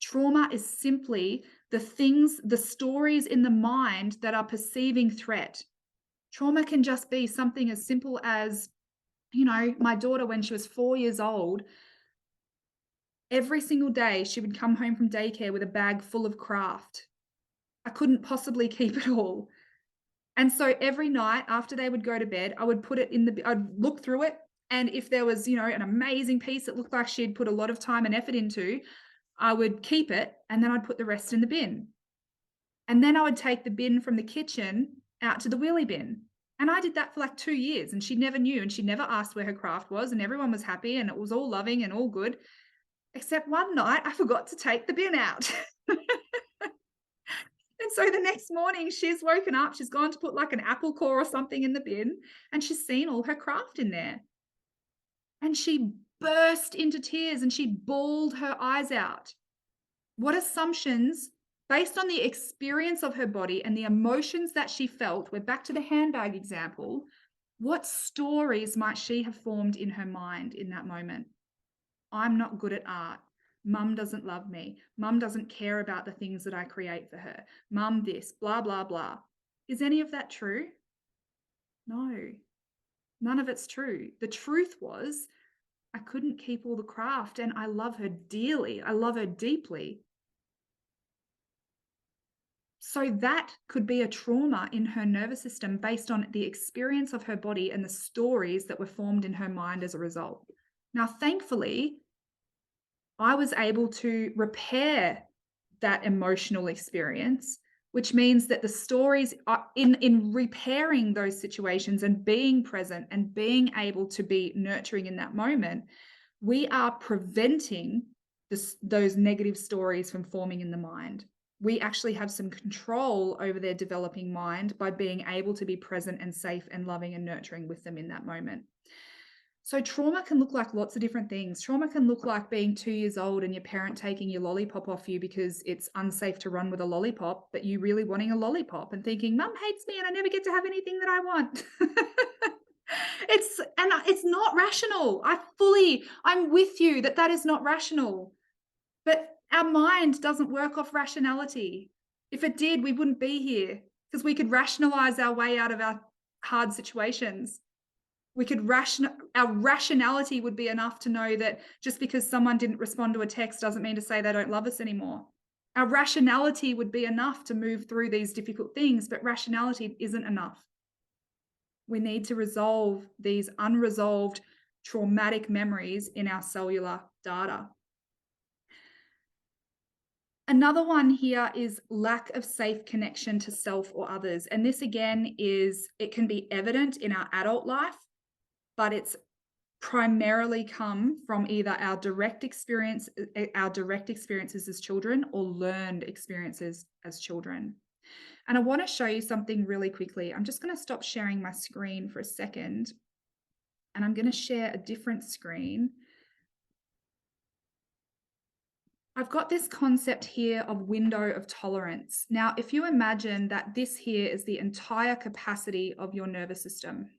Trauma is simply the things, the stories in the mind that are perceiving threat. Trauma can just be something as simple as, my daughter, when she was 4 years old, every single day she would come home from daycare with a bag full of craft. I couldn't possibly keep it all. And so every night after they would go to bed, I would put it I'd look through it. And if there was, an amazing piece that looked like she'd put a lot of time and effort into, I would keep it and then I'd put the rest in the bin. And then I would take the bin from the kitchen out to the wheelie bin. And I did that for like 2 years and she never knew and she never asked where her craft was and everyone was happy and it was all loving and all good. Except one night I forgot to take the bin out. And so the next morning she's woken up, she's gone to put like an apple core or something in the bin and she's seen all her craft in there. And she burst into tears and she bawled her eyes out. What assumptions, based on the experience of her body and the emotions that she felt, we're back to the handbag example, what stories might she have formed in her mind in that moment? I'm not good at art. Mum doesn't love me. Mum doesn't care about the things that I create for her. Mum this, blah, blah, blah. Is any of that true? No, none of it's true. The truth was I couldn't keep all the craft and I love her dearly. I love her deeply. So that could be a trauma in her nervous system based on the experience of her body and the stories that were formed in her mind as a result. Now, thankfully, I was able to repair that emotional experience, which means that the stories are in repairing those situations and being present and being able to be nurturing in that moment, we are preventing those negative stories from forming in the mind. We actually have some control over their developing mind by being able to be present and safe and loving and nurturing with them in that moment. So trauma can look like lots of different things. Trauma can look like being 2 years old and your parent taking your lollipop off you because it's unsafe to run with a lollipop, but you really wanting a lollipop and thinking, Mum hates me and I never get to have anything that I want. It's not rational. I'm with you that is not rational. But our mind doesn't work off rationality. If it did, we wouldn't be here because we could rationalize our way out of our hard situations. Our rationality would be enough to know that just because someone didn't respond to a text doesn't mean to say they don't love us anymore. Our rationality would be enough to move through these difficult things, but rationality isn't enough. We need to resolve these unresolved traumatic memories in our cellular data. Another one here is lack of safe connection to self or others. And this again it can be evident in our adult life, but it's primarily come from either our direct experiences as children or learned experiences as children. And I want to show you something really quickly. I'm just going to stop sharing my screen for a second, and I'm going to share a different screen. I've got this concept here of window of tolerance. Now, if you imagine that this here is the entire capacity of your nervous system,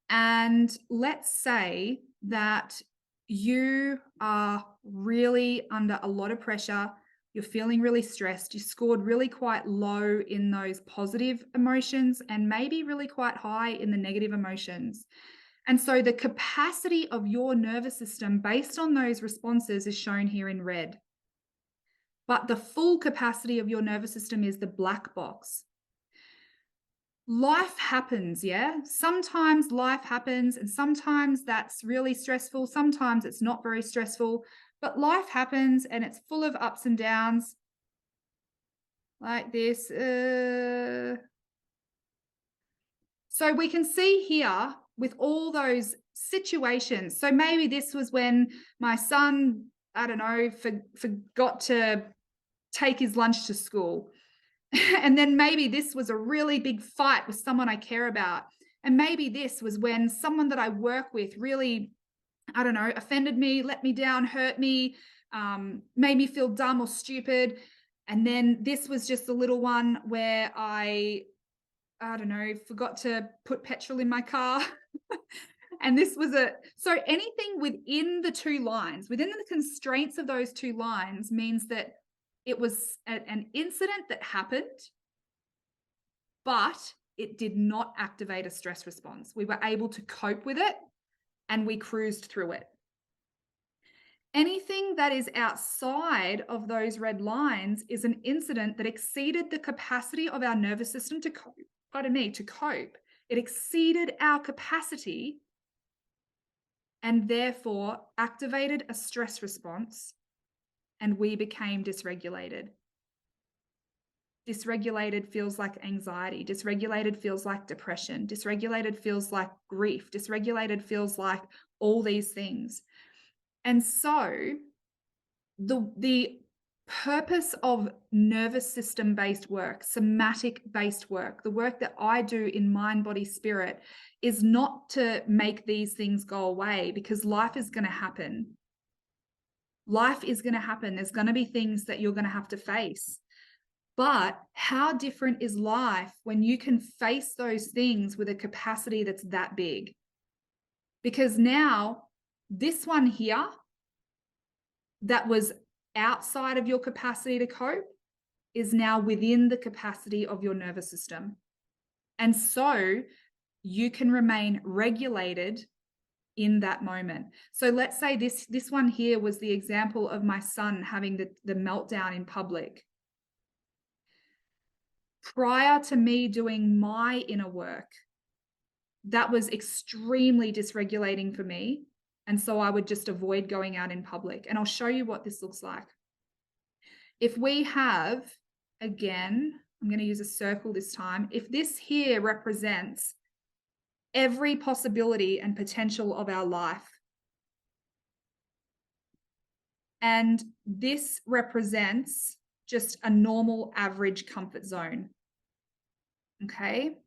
and let's say that you are really under a lot of pressure, you're feeling really stressed, you scored really quite low in those positive emotions and maybe really quite high in the negative emotions. And so the capacity of your nervous system based on those responses is shown here in red. But the full capacity of your nervous system is the black box. Life happens, yeah? Sometimes life happens and sometimes that's really stressful. Sometimes it's not very stressful, but life happens and it's full of ups and downs like this. So we can see here with all those situations. So maybe this was when my son, I don't know, forgot to take his lunch to school. And then maybe this was a really big fight with someone I care about. And maybe this was when someone that I work with really I don't know, offended me, let me down, hurt me, made me feel dumb or stupid. And then this was just a little one where I don't know, forgot to put petrol in my car. And this was so anything within the two lines, within the constraints of those two lines means that it was an incident that happened, but it did not activate a stress response. We were able to cope with it and we cruised through it. Anything that is outside of those red lines is an incident that exceeded the capacity of our nervous system to cope. To cope. It exceeded our capacity and therefore activated a stress response, and we became dysregulated. Dysregulated feels like anxiety. Dysregulated feels like depression. Dysregulated feels like grief. Dysregulated feels like all these things. And so the purpose of nervous system based work, somatic based work, the work that I do in mind, body, spirit, is not to make these things go away, because life is going to happen. Life is going to happen. There's going to be things that you're going to have to face. But how different is life when you can face those things with a capacity that's that big? Because now this one here that was outside of your capacity to cope is now within the capacity of your nervous system. And so you can remain regulated in that moment. So let's say this one here was the example of my son having the meltdown in public. Prior to me doing my inner work, that was extremely dysregulating for me. And so I would just avoid going out in public. And I'll show you what this looks like. If we have, again, I'm going to use a circle this time. If this here represents every possibility and potential of our life, and this represents just a normal average comfort zone. Okay.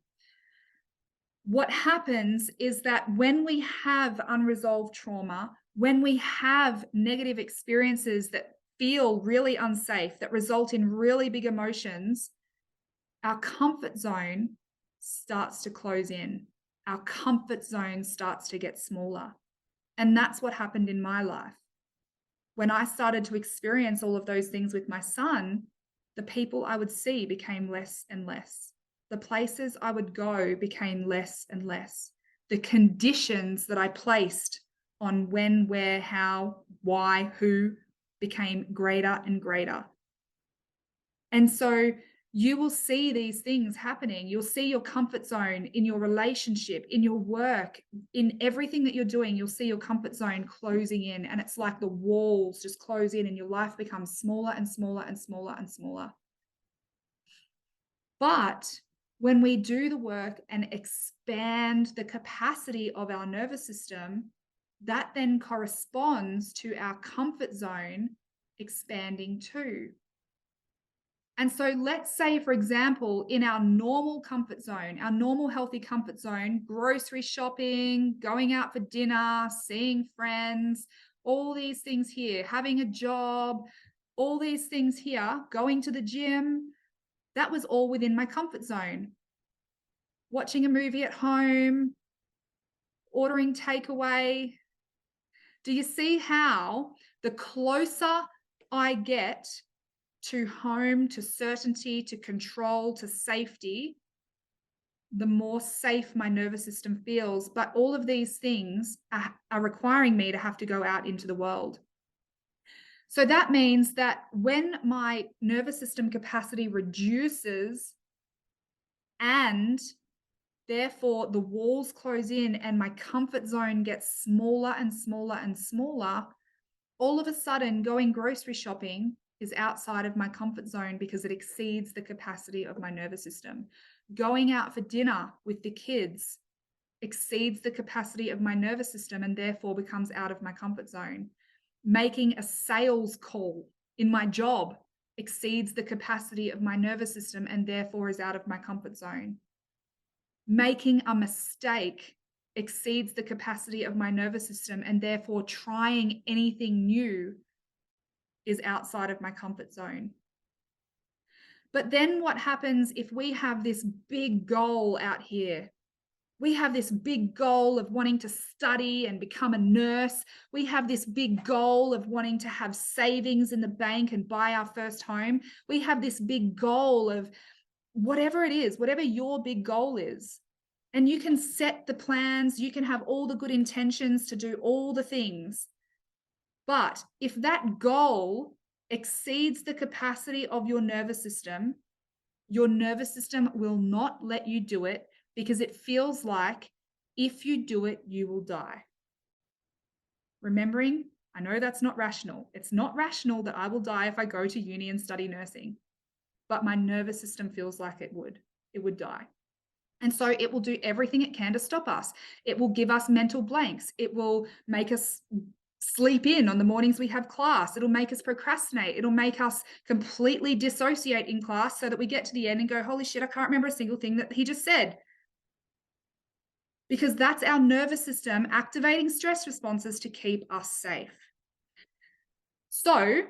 What happens is that when we have unresolved trauma, when we have negative experiences that feel really unsafe, that result in really big emotions, our comfort zone starts to close in. Our comfort zone starts to get smaller. And that's what happened in my life. When I started to experience all of those things with my son, the people I would see became less and less. The places I would go became less and less. The conditions that I placed on when, where, how, why, who became greater and greater. And so you will see these things happening. You'll see your comfort zone in your relationship, in your work, in everything that you're doing. You'll see your comfort zone closing in, and it's like the walls just close in and your life becomes smaller and smaller and smaller and smaller. But when we do the work and expand the capacity of our nervous system, that then corresponds to our comfort zone expanding too. And so let's say, for example, in our normal comfort zone, our normal healthy comfort zone, grocery shopping, going out for dinner, seeing friends, all these things here, having a job, all these things here, going to the gym, that was all within my comfort zone. Watching a movie at home, ordering takeaway. Do you see how the closer I get to home, to certainty, to control, to safety, the more safe my nervous system feels? But all of these things are requiring me to have to go out into the world. So that means that when my nervous system capacity reduces and therefore the walls close in and my comfort zone gets smaller and smaller and smaller, all of a sudden going grocery shopping is outside of my comfort zone because it exceeds the capacity of my nervous system. Going out for dinner with the kids exceeds the capacity of my nervous system and therefore becomes out of my comfort zone. Making a sales call in my job exceeds the capacity of my nervous system and therefore is out of my comfort zone. Making a mistake exceeds the capacity of my nervous system, and therefore trying anything new is outside of my comfort zone. But then what happens if we have this big goal out here? We have this big goal of wanting to study and become a nurse. We have this big goal of wanting to have savings in the bank and buy our first home. We have this big goal of whatever it is, whatever your big goal is. And you can set the plans, you can have all the good intentions to do all the things. But if that goal exceeds the capacity of your nervous system will not let you do it because it feels like if you do it, you will die. Remembering, I know that's not rational. It's not rational that I will die if I go to uni and study nursing, but my nervous system feels like it would die. And so it will do everything it can to stop us. It will give us mental blanks. It will make us sleep in on the mornings we have class. It'll make us procrastinate. It'll make us completely dissociate in class so that we get to the end and go, holy shit, I can't remember a single thing that he just said. Because that's our nervous system activating stress responses to keep us safe. So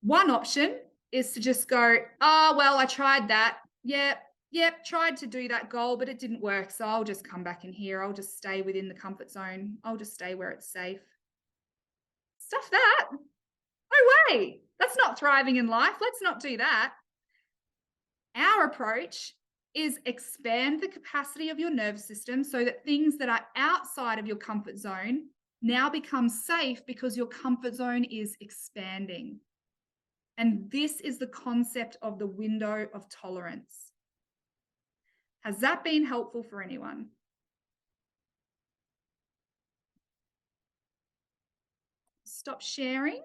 one option is to just go, oh, well, I tried that. Yep, tried to do that goal, but it didn't work. So I'll just come back in here. I'll just stay within the comfort zone. I'll just stay where it's safe. Stuff that. No way. That's not thriving in life. Let's not do that. Our approach is expand the capacity of your nervous system so that things that are outside of your comfort zone now become safe because your comfort zone is expanding. And this is the concept of the window of tolerance. Has that been helpful for anyone? Stop sharing.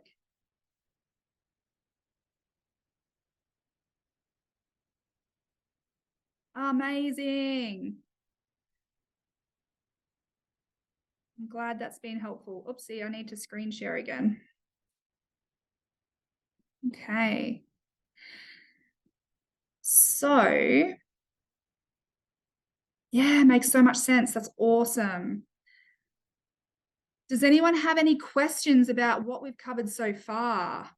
Amazing. I'm glad that's been helpful. Oopsie, I need to screen share again. Okay. So, yeah, makes so much sense. That's awesome. Does anyone have any questions about what we've covered so far?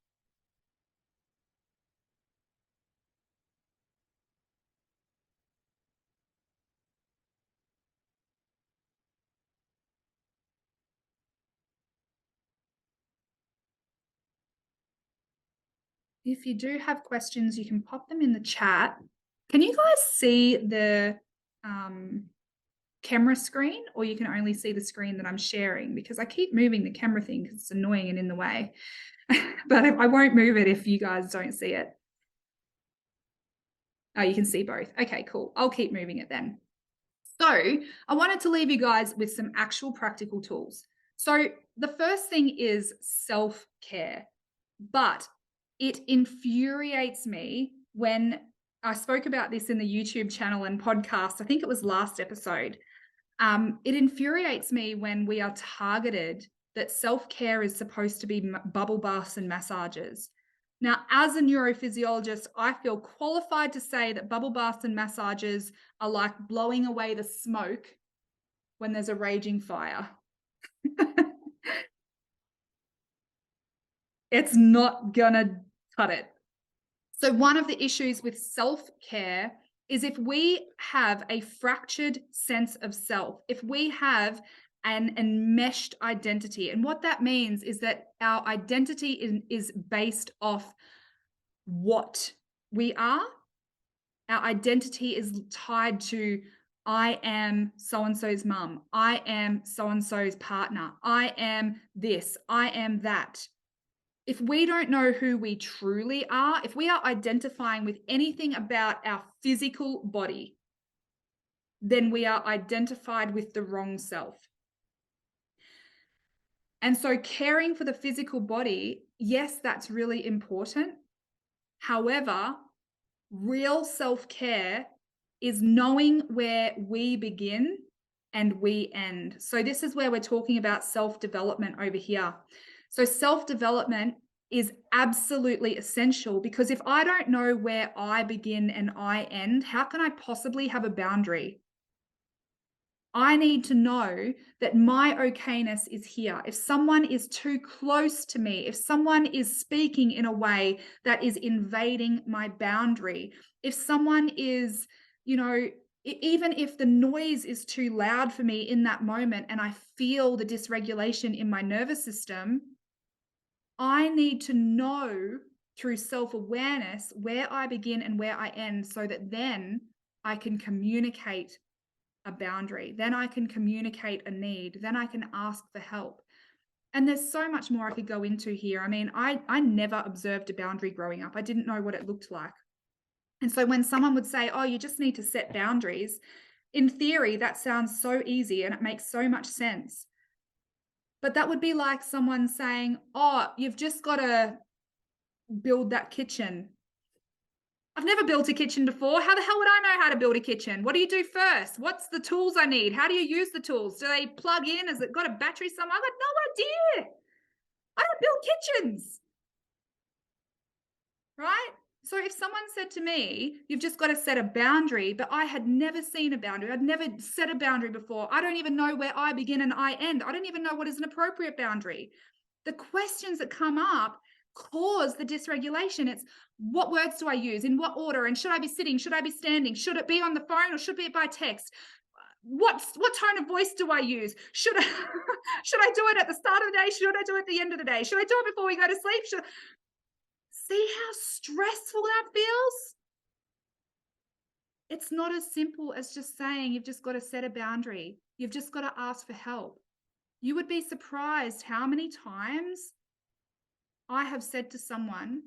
If you do have questions, you can pop them in the chat. Can you guys see the camera screen, or you can only see the screen that I'm sharing? Because I keep moving the camera thing because it's annoying and in the way. But I won't move it if you guys don't see it. Oh, you can see both. Okay, cool. I'll keep moving it then. So I wanted to leave you guys with some actual practical tools. So the first thing is self-care, but it infuriates me when I spoke about this in the YouTube channel and podcast. I think it was last episode. It infuriates me when we are targeted that self-care is supposed to be bubble baths and massages. Now, as a neurophysiologist, I feel qualified to say that bubble baths and massages are like blowing away the smoke when there's a raging fire. It's not gonna cut it. So one of the issues with self-care is if we have a fractured sense of self, if we have an enmeshed identity, and what that means is that our identity is based off what we are. Our identity is tied to I am so-and-so's mum, I am so-and-so's partner, I am this, I am that. If we don't know who we truly are, if we are identifying with anything about our physical body, then we are identified with the wrong self. And so caring for the physical body, yes, that's really important. However, real self-care is knowing where we begin and we end. So this is where we're talking about self-development over here. So self-development is absolutely essential, because if I don't know where I begin and I end, how can I possibly have a boundary? I need to know that my okayness is here. If someone is too close to me, if someone is speaking in a way that is invading my boundary, if someone is, even if the noise is too loud for me in that moment and I feel the dysregulation in my nervous system, I need to know through self-awareness where I begin and where I end so that then I can communicate a boundary. Then I can communicate a need. Then I can ask for help. And there's so much more I could go into here. I mean, I never observed a boundary growing up. I didn't know what it looked like. And so when someone would say, oh, you just need to set boundaries, in theory, that sounds so easy and it makes so much sense. But that would be like someone saying, oh, you've just got to build that kitchen. I've never built a kitchen before. How the hell would I know how to build a kitchen? What do you do first? What's the tools I need? How do you use the tools? Do they plug in? Has it got a battery somewhere? I've got no idea. I don't build kitchens. Right? So if someone said to me, you've just got to set a boundary, but I had never seen a boundary. I'd never set a boundary before. I don't even know where I begin and I end. I don't even know what is an appropriate boundary. The questions that come up cause the dysregulation. It's what words do I use? In what order? And should I be sitting? Should I be standing? Should it be on the phone or should it be by text? What tone of voice do I use? Should I should I do it at the start of the day? Should I do it at the end of the day? Should I do it before we go to sleep? See how stressful that feels? It's not as simple as just saying you've just got to set a boundary. You've just got to ask for help. You would be surprised how many times I have said to someone,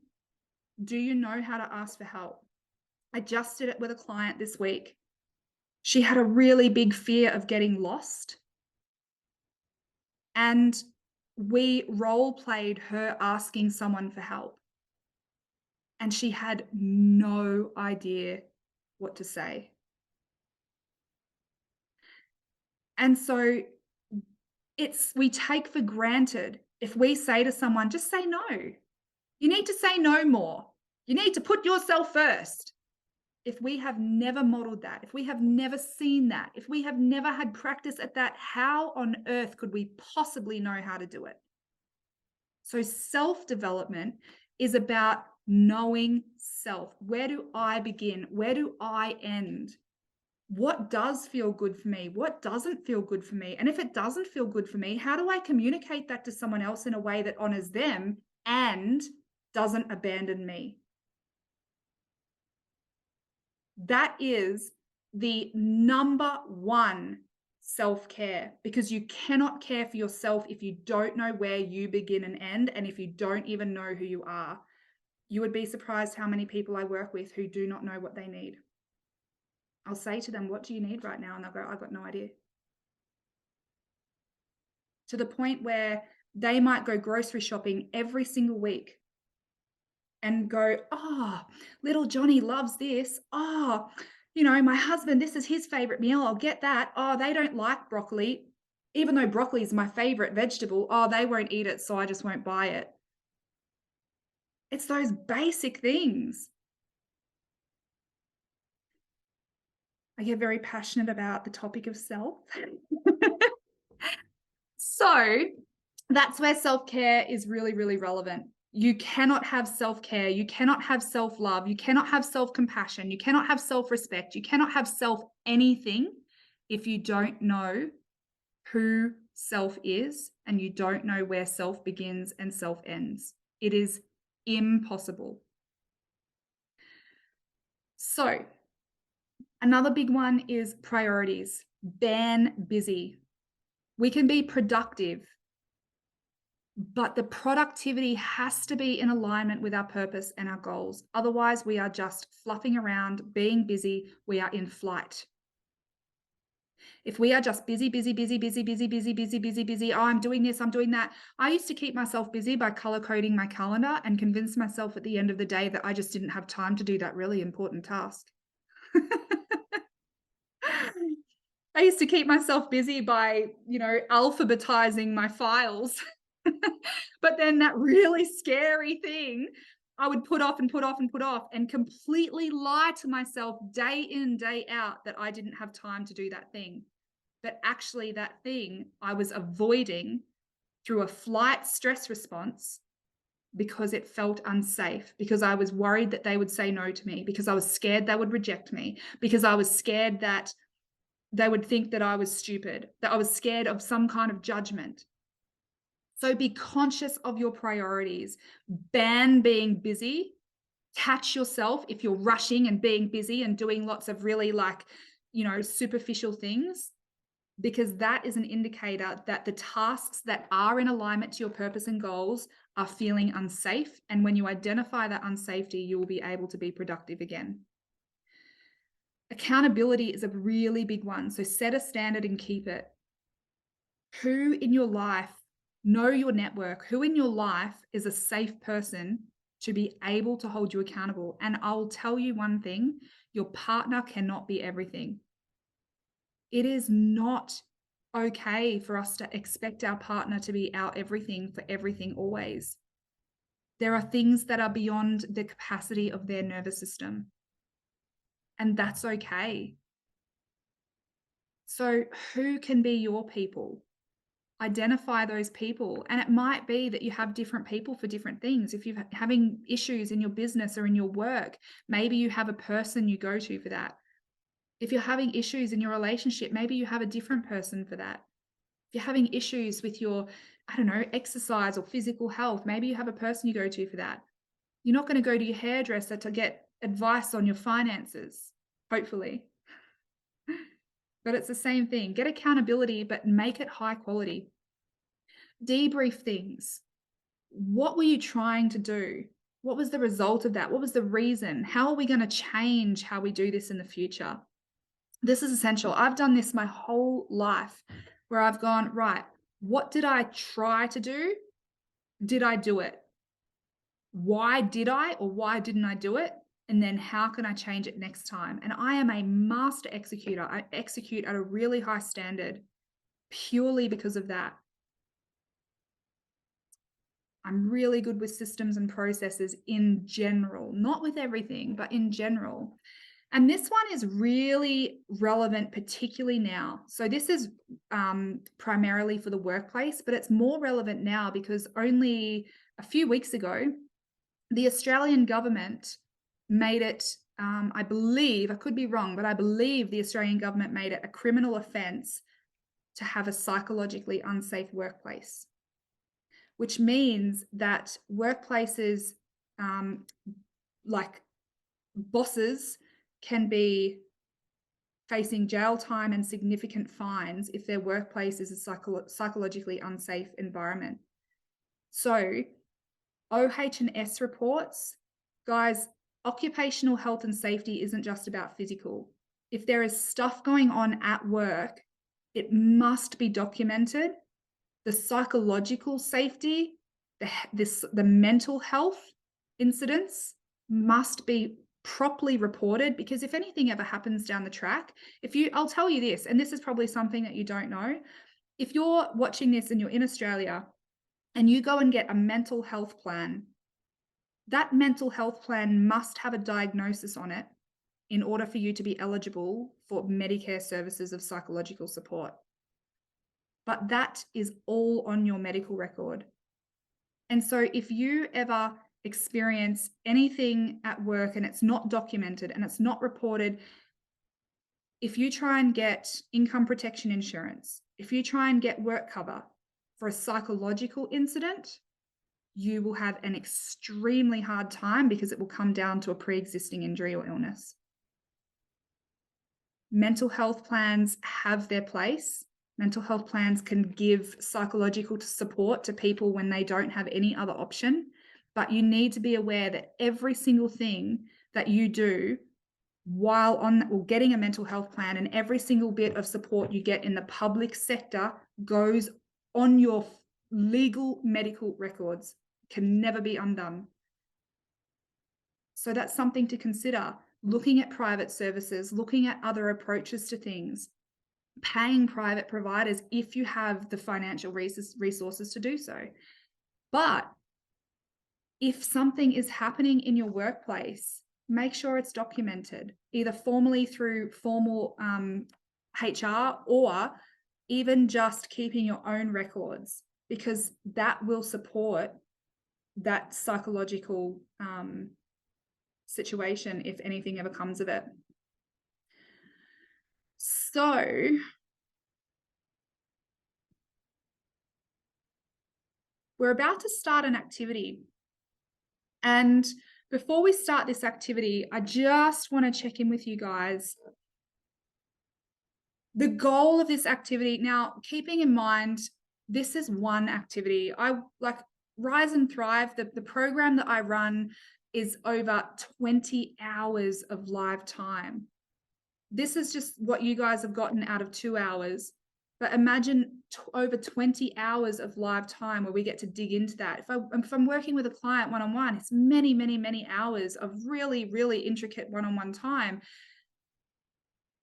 do you know how to ask for help? I just did it with a client this week. She had a really big fear of getting lost. And we role played her asking someone for help. And she had no idea what to say. And so we take for granted if we say to someone, just say no. You need to say no more. You need to put yourself first. If we have never modeled that, if we have never seen that, if we have never had practice at that, how on earth could we possibly know how to do it? So self-development is about knowing self. Where do I begin? Where do I end? What does feel good for me? What doesn't feel good for me? And if it doesn't feel good for me, how do I communicate that to someone else in a way that honors them and doesn't abandon me? That is the number one self-care, because you cannot care for yourself if you don't know where you begin and end, and if you don't even know who you are. You would be surprised how many people I work with who do not know what they need. I'll say to them, what do you need right now? And they'll go, I've got no idea. To the point where they might go grocery shopping every single week and go, oh, little Johnny loves this. Oh, my husband, this is his favorite meal. I'll get that. Oh, they don't like broccoli. Even though broccoli is my favorite vegetable, oh, they won't eat it, so I just won't buy it. It's those basic things. I get very passionate about the topic of self. So that's where self-care is really, really relevant. You cannot have self-care. You cannot have self-love. You cannot have self-compassion. You cannot have self-respect. You cannot have self-anything if you don't know who self is and you don't know where self begins and self ends. It is impossible. So another big one is priorities. Ban busy. We can be productive, but the productivity has to be in alignment with our purpose and our goals. Otherwise, we are just fluffing around, being busy. We are in flight. If we are just busy, oh, I'm doing this, I'm doing that. I used to keep myself busy by color coding my calendar and convince myself at the end of the day that I just didn't have time to do that really important task. I used to keep myself busy by, alphabetizing my files. But then that really scary thing I would put off and put off and put off and completely lie to myself day in, day out that I didn't have time to do that thing. but actually that thing I was avoiding through a flight stress response because it felt unsafe, because I was worried that they would say no to me, because I was scared they would reject me, because I was scared that they would think that I was stupid, that I was scared of some kind of judgment. So be conscious of your priorities. Ban being busy. Catch yourself if you're rushing and being busy and doing lots of really superficial things, because that is an indicator that the tasks that are in alignment to your purpose and goals are feeling unsafe. And when you identify that unsafety, you will be able to be productive again. Accountability is a really big one. So set a standard and keep it. Who in your life, know your network, who in your life is a safe person to be able to hold you accountable? And I'll tell you one thing, your partner cannot be everything. It is not okay for us to expect our partner to be our everything for everything always. There are things that are beyond the capacity of their nervous system, and that's okay. So who can be your people? Identify those people. And it might be that you have different people for different things. If you're having issues in your business or in your work, maybe you have a person you go to for that. If you're having issues in your relationship, maybe you have a different person for that. If you're having issues with your, exercise or physical health, maybe you have a person you go to for that. You're not going to go to your hairdresser to get advice on your finances, hopefully. But it's the same thing. Get accountability, but make it high quality. Debrief things. What were you trying to do? What was the result of that? What was the reason? How are we going to change how we do this in the future? This is essential. I've done this my whole life where I've gone, right, what did I try to do? Did I do it? Why did I or why didn't I do it? And then how can I change it next time? And I am a master executor. I execute at a really high standard purely because of that. I'm really good with systems and processes in general, not with everything, but in general. And this one is really relevant, particularly now. So this is primarily for the workplace, but it's more relevant now because only a few weeks ago, the Australian government made it, I believe, I could be wrong, but I believe the Australian government made it a criminal offence to have a psychologically unsafe workplace, which means that workplaces like bosses can be facing jail time and significant fines if their workplace is a psychologically unsafe environment. So OH&S reports, guys, occupational health and safety isn't just about physical. If there is stuff going on at work, it must be documented. The psychological safety, the mental health incidents must be properly reported, because if anything ever happens down the track, I'll tell you this, and this is probably something that you don't know. If you're watching this and you're in Australia and you go and get a mental health plan, that mental health plan must have a diagnosis on it in order for you to be eligible for Medicare services of psychological support. But that is all on your medical record. And so if you ever experience anything at work and it's not documented and it's not reported, if you try and get income protection insurance, if you try and get work cover for a psychological incident, you will have an extremely hard time because it will come down to a pre-existing injury or illness. Mental health plans have their place. Mental health plans can give psychological support to people when they don't have any other option. But you need to be aware that every single thing that you do while getting a mental health plan, and every single bit of support you get in the public sector goes on your legal medical records, can never be undone. So that's something to consider. Looking at private services, looking at other approaches to things, paying private providers if you have the financial resources to do so. But if something is happening in your workplace, make sure it's documented, either formally through formal HR or even just keeping your own records, because that will support that psychological situation if anything ever comes of it. So we're about to start an activity. And before we start this activity, I just want to check in with you guys. The goal of this activity, now keeping in mind, this is one activity. I like Rise and Thrive, the program that I run is over 20 hours of live time. This is just what you guys have gotten out of 2 hours. But imagine over 20 hours of live time where we get to dig into that. If I'm working with a client one-on-one, it's many, many, many hours of really, really intricate one-on-one time.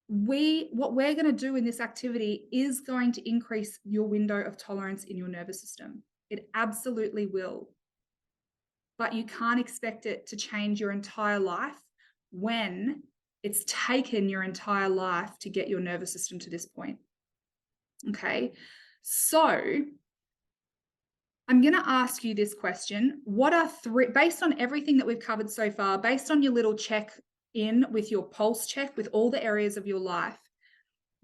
What we're going to do in this activity is going to increase your window of tolerance in your nervous system. It absolutely will. But you can't expect it to change your entire life when it's taken your entire life to get your nervous system to this point. Okay, so I'm going to ask you this question. What are based on everything that we've covered so far, based on your little check in with your pulse check with all the areas of your life,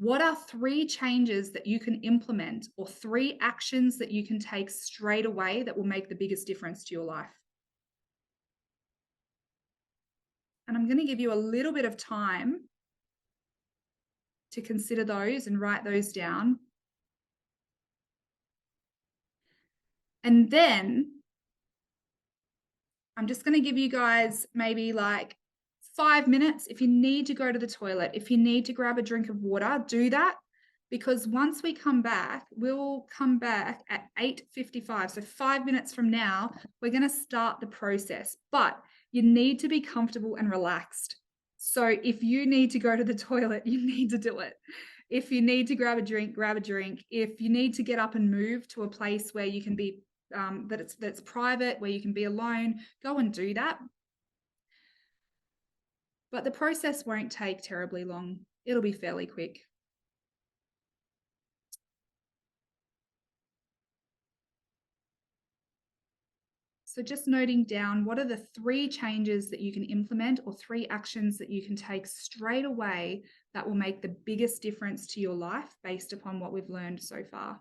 what are 3 changes that you can implement or 3 actions that you can take straight away that will make the biggest difference to your life? And I'm going to give you a little bit of time to consider those and write those down. And then I'm just going to give you guys maybe like 5 minutes. If you need to go to the toilet, if you need to grab a drink of water, do that. Because once we come back, we'll come back at 8:55. So 5 minutes from now, we're going to start the process. But you need to be comfortable and relaxed. So if you need to go to the toilet, you need to do it. If you need to grab a drink, grab a drink. If you need to get up and move to a place where you can be that's private, where you can be alone, go and do that. But the process won't take terribly long. It'll be fairly quick. So just noting down, what are the 3 changes that you can implement or 3 actions that you can take straight away that will make the biggest difference to your life based upon what we've learned so far?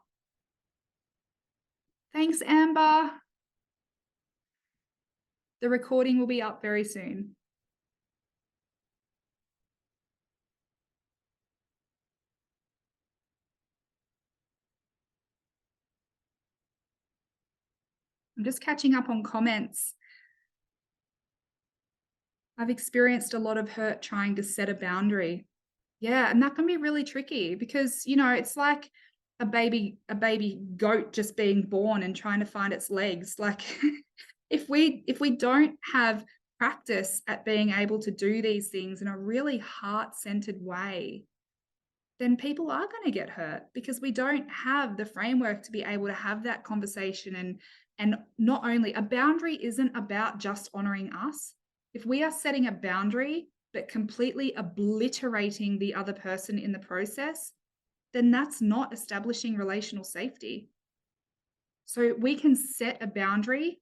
Thanks, Amber. The recording will be up very soon. I'm just catching up on comments. I've experienced a lot of hurt trying to set a boundary. Yeah, and that can be really tricky because, you know, it's like a baby goat just being born and trying to find its legs. Like if we don't have practice at being able to do these things in a really heart-centered way, then people are going to get hurt because we don't have the framework to be able to have that conversation. And not only, a boundary isn't about just honoring us. If we are setting a boundary but completely obliterating the other person in the process, then that's not establishing relational safety. So we can set a boundary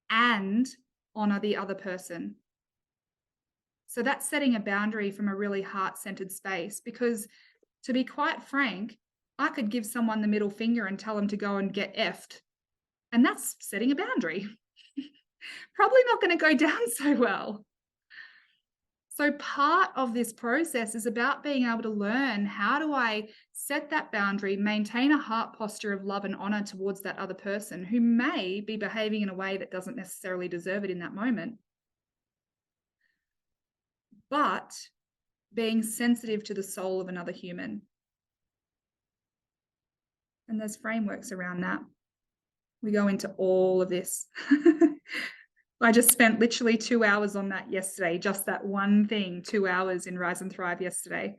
and honor the other person. So that's setting a boundary from a really heart-centered space, because to be quite frank, I could give someone the middle finger and tell them to go and get effed. And that's setting a boundary. Probably not going to go down so well. So part of this process is about being able to learn, how do I set that boundary, maintain a heart posture of love and honor towards that other person who may be behaving in a way that doesn't necessarily deserve it in that moment, but being sensitive to the soul of another human. And there's frameworks around that. We go into all of this. I just spent literally 2 hours on that yesterday, just that one thing, 2 hours in Rise and Thrive yesterday.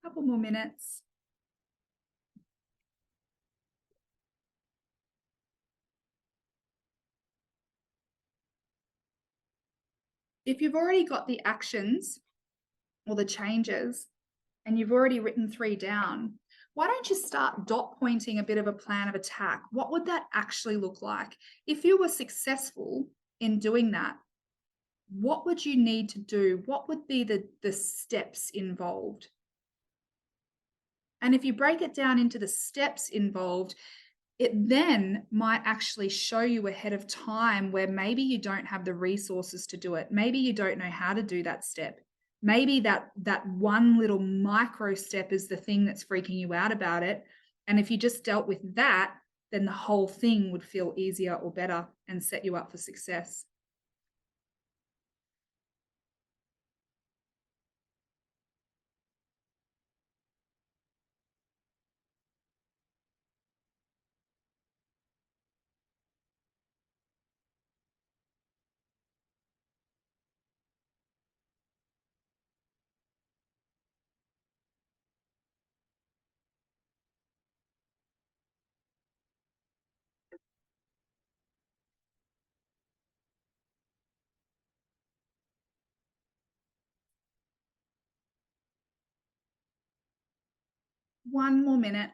Couple more minutes. If you've already got the actions or the changes and you've already written 3 down, why don't you start dot pointing a bit of a plan of attack? What would that actually look like? If you were successful in doing that, what would you need to do? What would be the steps involved? And if you break it down into the steps involved, it then might actually show you ahead of time where maybe you don't have the resources to do it. Maybe you don't know how to do that step. Maybe that one little micro step is the thing that's freaking you out about it. And if you just dealt with that, then the whole thing would feel easier or better and set you up for success. One more minute.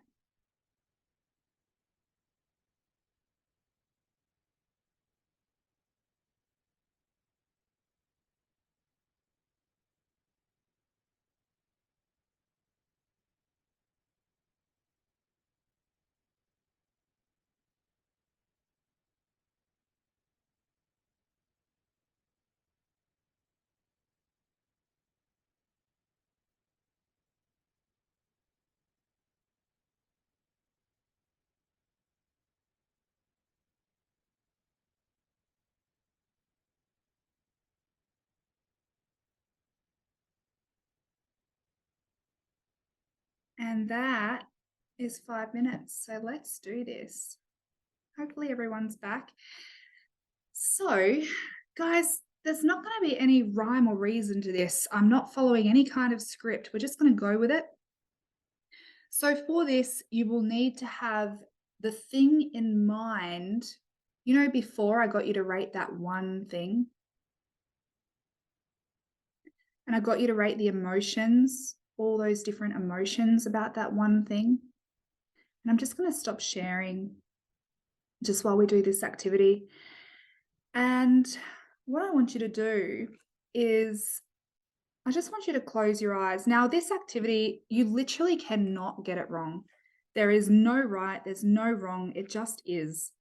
And that is 5 minutes. So let's do this. Hopefully everyone's back. So, guys, there's not going to be any rhyme or reason to this. I'm not following any kind of script. We're just going to go with it. So, for this, you will need to have the thing in mind. You know, before I got you to rate that one thing, and I got you to rate the emotions, all those different emotions about that one thing. And I'm just going to stop sharing just while we do this activity. And what I want you to do is I just want you to close your eyes. Now, this activity, you literally cannot get it wrong. There is no right, there's no wrong, it just is.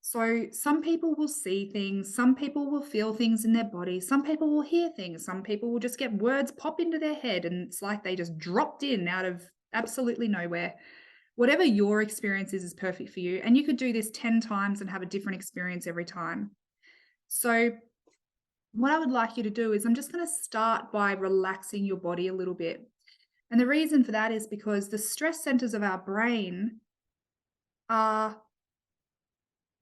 So some people will see things, some people will feel things in their body, some people will hear things, some people will just get words pop into their head and it's like they just dropped in out of absolutely nowhere. Whatever your experience is perfect for you. And you could do this 10 times and have a different experience every time. So what I would like you to do is I'm just going to start by relaxing your body a little bit. And the reason for that is because the stress centers of our brain are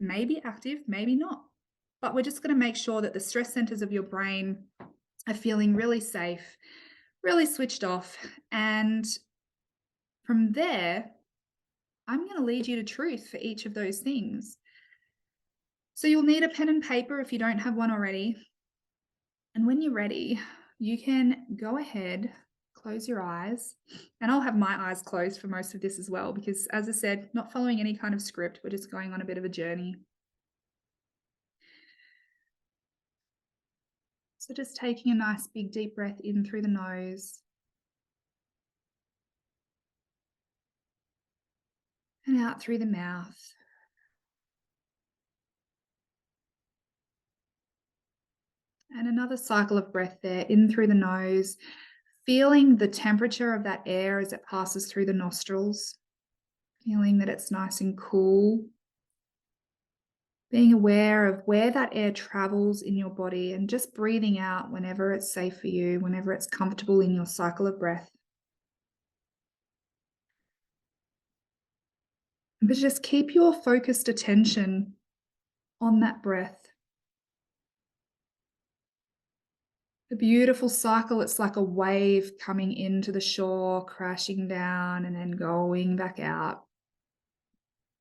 maybe active, maybe not. But we're just going to make sure that the stress centers of your brain are feeling really safe, really switched off. And from there, I'm going to lead you to truth for each of those things. So you'll need a pen and paper if you don't have one already. And when you're ready, you can go ahead, close your eyes, and I'll have my eyes closed for most of this as well, because as I said, not following any kind of script, we're just going on a bit of a journey. So just taking a nice big deep breath in through the nose and out through the mouth. And another cycle of breath there, in through the nose, feeling the temperature of that air as it passes through the nostrils, feeling that it's nice and cool. Being aware of where that air travels in your body and just breathing out whenever it's safe for you, whenever it's comfortable in your cycle of breath. But just keep your focused attention on that breath. The beautiful cycle, it's like a wave coming into the shore, crashing down and then going back out.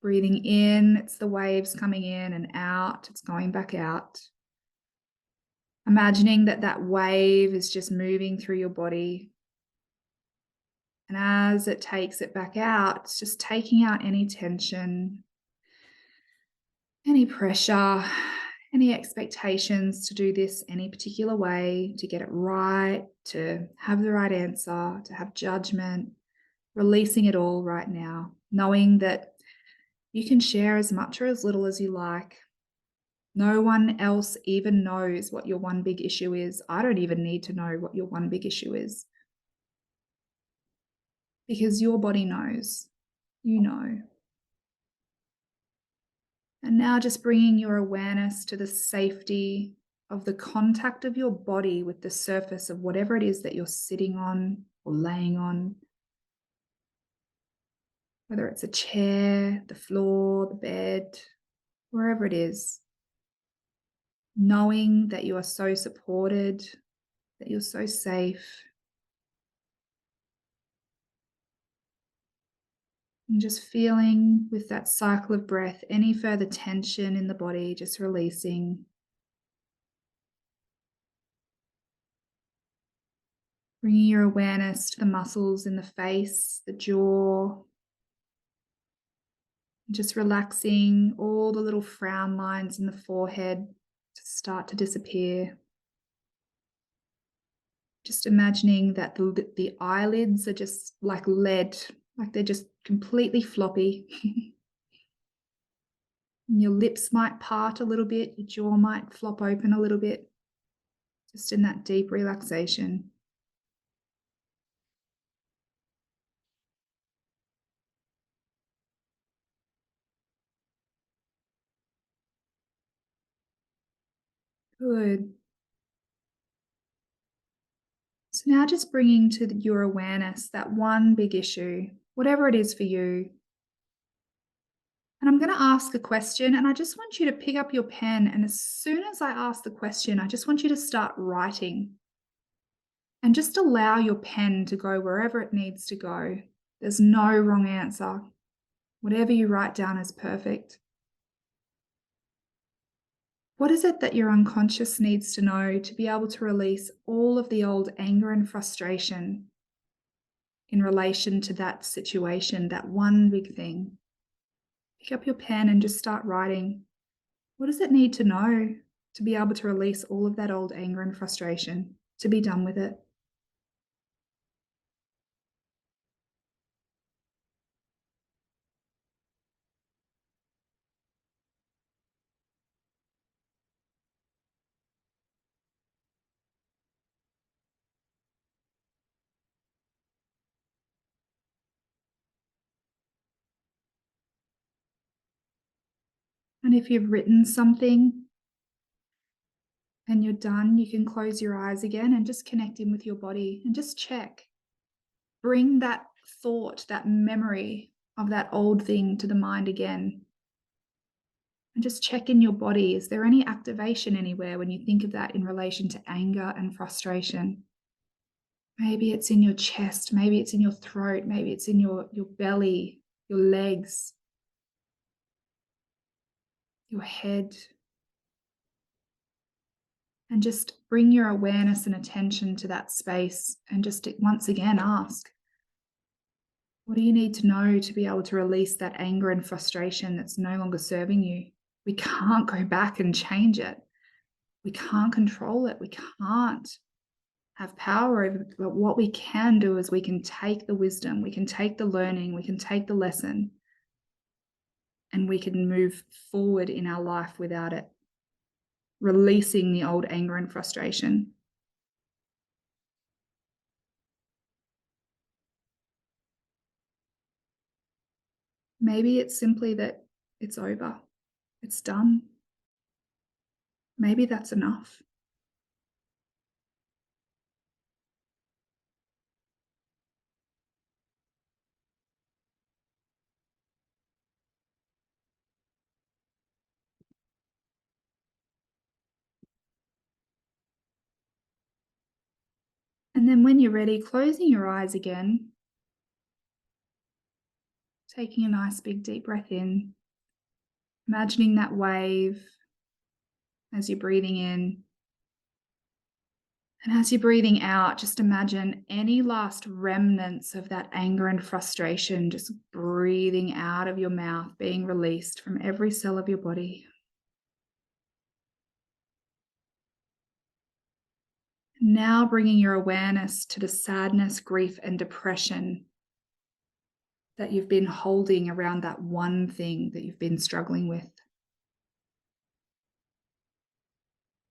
Breathing in, it's the waves coming in, and out, it's going back out. Imagining that that wave is just moving through your body. And as it takes it back out, it's just taking out any tension, any pressure, any expectations to do this any particular way, to get it right, to have the right answer, to have judgment, releasing it all right now, knowing that you can share as much or as little as you like. No one else even knows what your one big issue is. I don't even need to know what your one big issue is because your body knows. You know. And now just bringing your awareness to the safety of the contact of your body with the surface of whatever it is that you're sitting on or laying on, whether it's a chair, the floor, the bed, wherever it is, knowing that you are so supported, that you're so safe, and just feeling with that cycle of breath any further tension in the body, just releasing. Bringing your awareness to the muscles in the face, the jaw, just relaxing all the little frown lines in the forehead to start to disappear. Just imagining that the eyelids are just like lead, like they're just completely floppy. And your lips might part a little bit, your jaw might flop open a little bit, just in that deep relaxation. Good. So now just bringing to your awareness that one big issue, whatever it is for you. And I'm going to ask a question, and I just want you to pick up your pen. And as soon as I ask the question, I just want you to start writing and just allow your pen to go wherever it needs to go. There's no wrong answer. Whatever you write down is perfect. What is it that your unconscious needs to know to be able to release all of the old anger and frustration in relation to that situation, that one big thing? Pick up your pen and just start writing. What does it need to know to be able to release all of that old anger and frustration, to be done with it? And if you've written something and you're done, you can close your eyes again and just connect in with your body and just check. Bring that thought, that memory of that old thing to the mind again. And just check in your body. Is there any activation anywhere when you think of that in relation to anger and frustration? Maybe it's in your chest, maybe it's in your throat, maybe it's in your belly, your legs, your head. And just bring your awareness and attention to that space and just once again ask, what do you need to know to be able to release that anger and frustration that's no longer serving you? We can't go back and change it. We can't control it. We can't have power over it. But what we can do is we can take the wisdom, we can take the learning, we can take the lesson, and we can move forward in our life without it, releasing the old anger and frustration. Maybe it's simply that it's over, it's done. Maybe that's enough. And then when you're ready, closing your eyes again, taking a nice big deep breath in, imagining that wave as you're breathing in, And as you're breathing out, just imagine any last remnants of that anger and frustration just breathing out of your mouth, being released from every cell of your body. Now bringing your awareness to the sadness, grief, and depression that you've been holding around that one thing that you've been struggling with.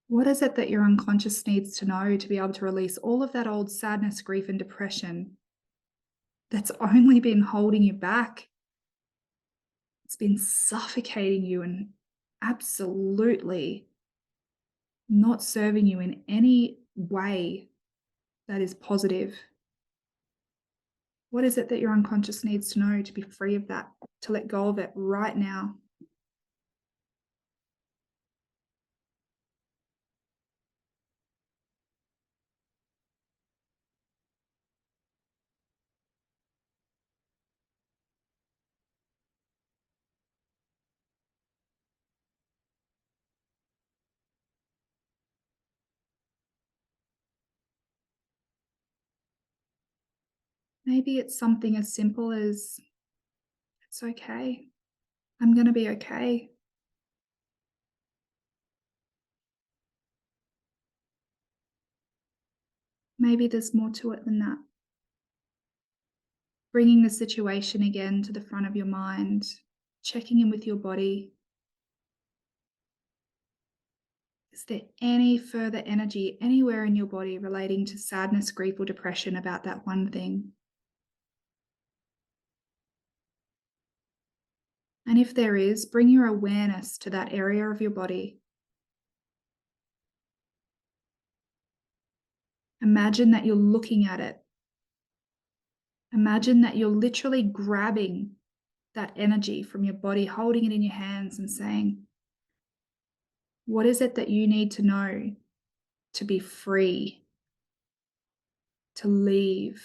What is it that your unconscious needs to know to be able to release all of that old sadness, grief, and depression that's only been holding you back? It's been suffocating you and absolutely not serving you in any way that is positive. What is it that your unconscious needs to know to be free of that, to let go of it right now? Maybe it's something as simple as, it's okay. I'm going to be okay. Maybe there's more to it than that. Bringing the situation again to the front of your mind, checking in with your body. Is there any further energy anywhere in your body relating to sadness, grief, or depression about that one thing? And if there is, bring your awareness to that area of your body. Imagine that you're looking at it. Imagine that you're literally grabbing that energy from your body, holding it in your hands and saying, what is it that you need to know to be free, to leave,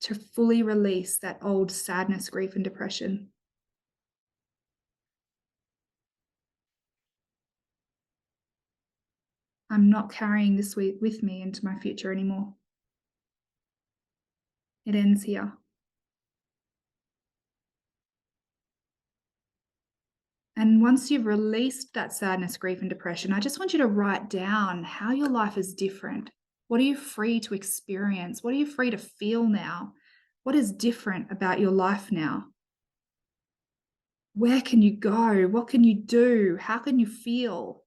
to fully release that old sadness, grief, and depression? I'm not carrying this with me into my future anymore. It ends here. And once you've released that sadness, grief, and depression, I just want you to write down how your life is different. What are you free to experience? What are you free to feel now? What is different about your life now? Where can you go? What can you do? How can you feel?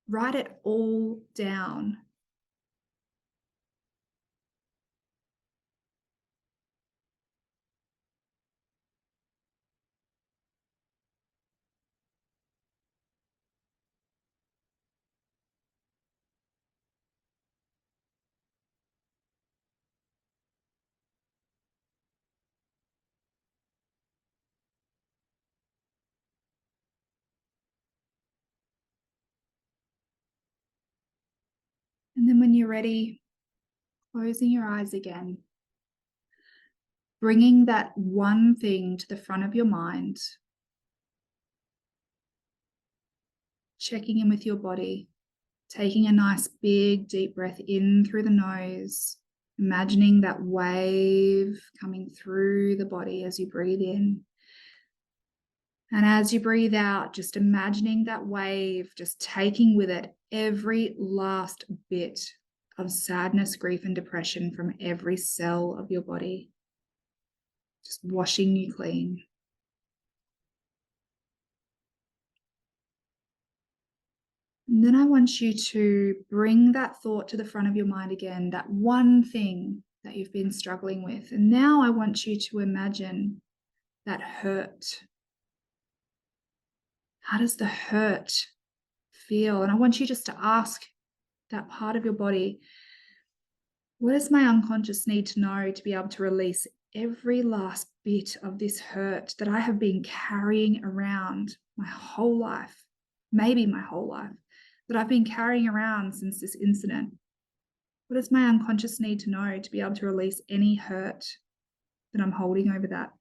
Write it all down. And then when you're ready, closing your eyes again, bringing that one thing to the front of your mind, checking in with your body, taking a nice big deep breath in through the nose, imagining that wave coming through the body as you breathe in. And as you breathe out, just imagining that wave, just taking with it every last bit of sadness, grief, and depression from every cell of your body, just washing you clean. And then I want you to bring that thought to the front of your mind again, that one thing that you've been struggling with. And now I want you to imagine that hurt. How does the hurt feel? And I want you just to ask that part of your body, what does my unconscious need to know to be able to release every last bit of this hurt that I have been carrying around my whole life, maybe my whole life, that I've been carrying around since this incident? What does my unconscious need to know to be able to release any hurt that I'm holding over that?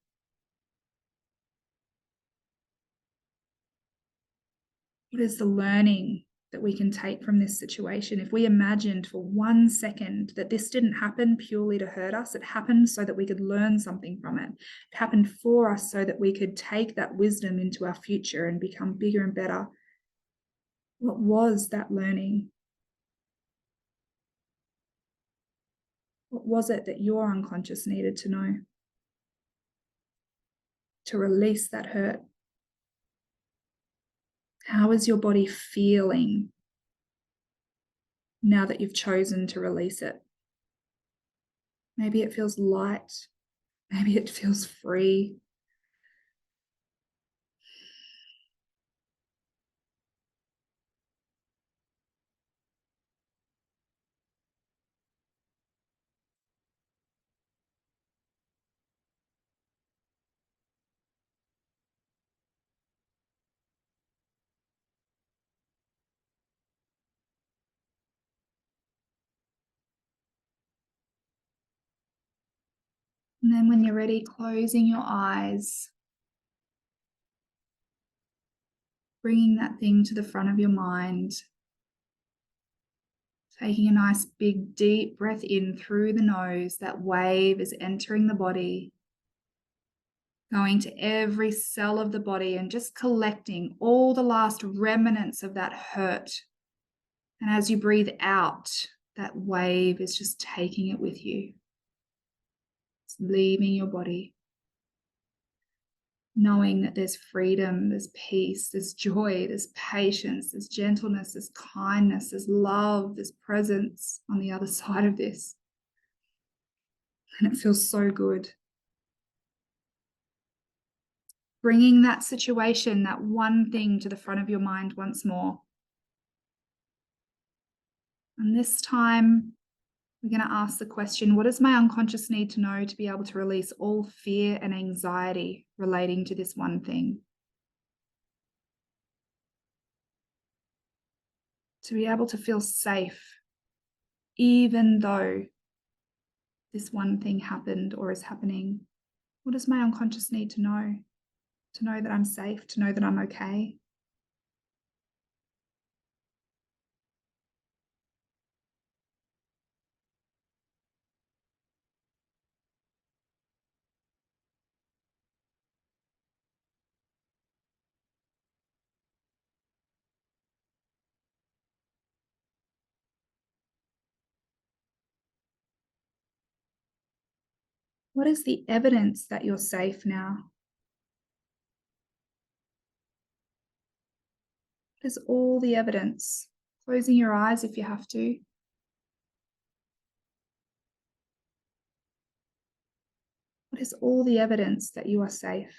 What is the learning that we can take from this situation. If we imagined for 1 second that this didn't happen purely to hurt us, it happened so that we could learn something from it. It happened for us so that we could take that wisdom into our future and become bigger and better. What was that learning? What was it that your unconscious needed to know to release that hurt? How is your body feeling now that you've chosen to release it? Maybe it feels light. Maybe it feels free. And then when you're ready, closing your eyes, bringing that thing to the front of your mind, taking a nice big deep breath in through the nose. That wave is entering the body, going to every cell of the body and just collecting all the last remnants of that hurt. And as you breathe out, that wave is just taking it with you. It's leaving your body, knowing that there's freedom, there's peace, there's joy, there's patience, there's gentleness, there's kindness, there's love, there's presence on the other side of this. And it feels so good. Bringing that situation, that one thing to the front of your mind once more. And this time, we're going to ask the question, what does my unconscious need to know to be able to release all fear and anxiety relating to this one thing? To be able to feel safe, even though this one thing happened or is happening. What does my unconscious need to know? To know that I'm safe, to know that I'm okay. What is the evidence that you're safe now? What is all the evidence? Closing your eyes if you have to. What is all the evidence that you are safe?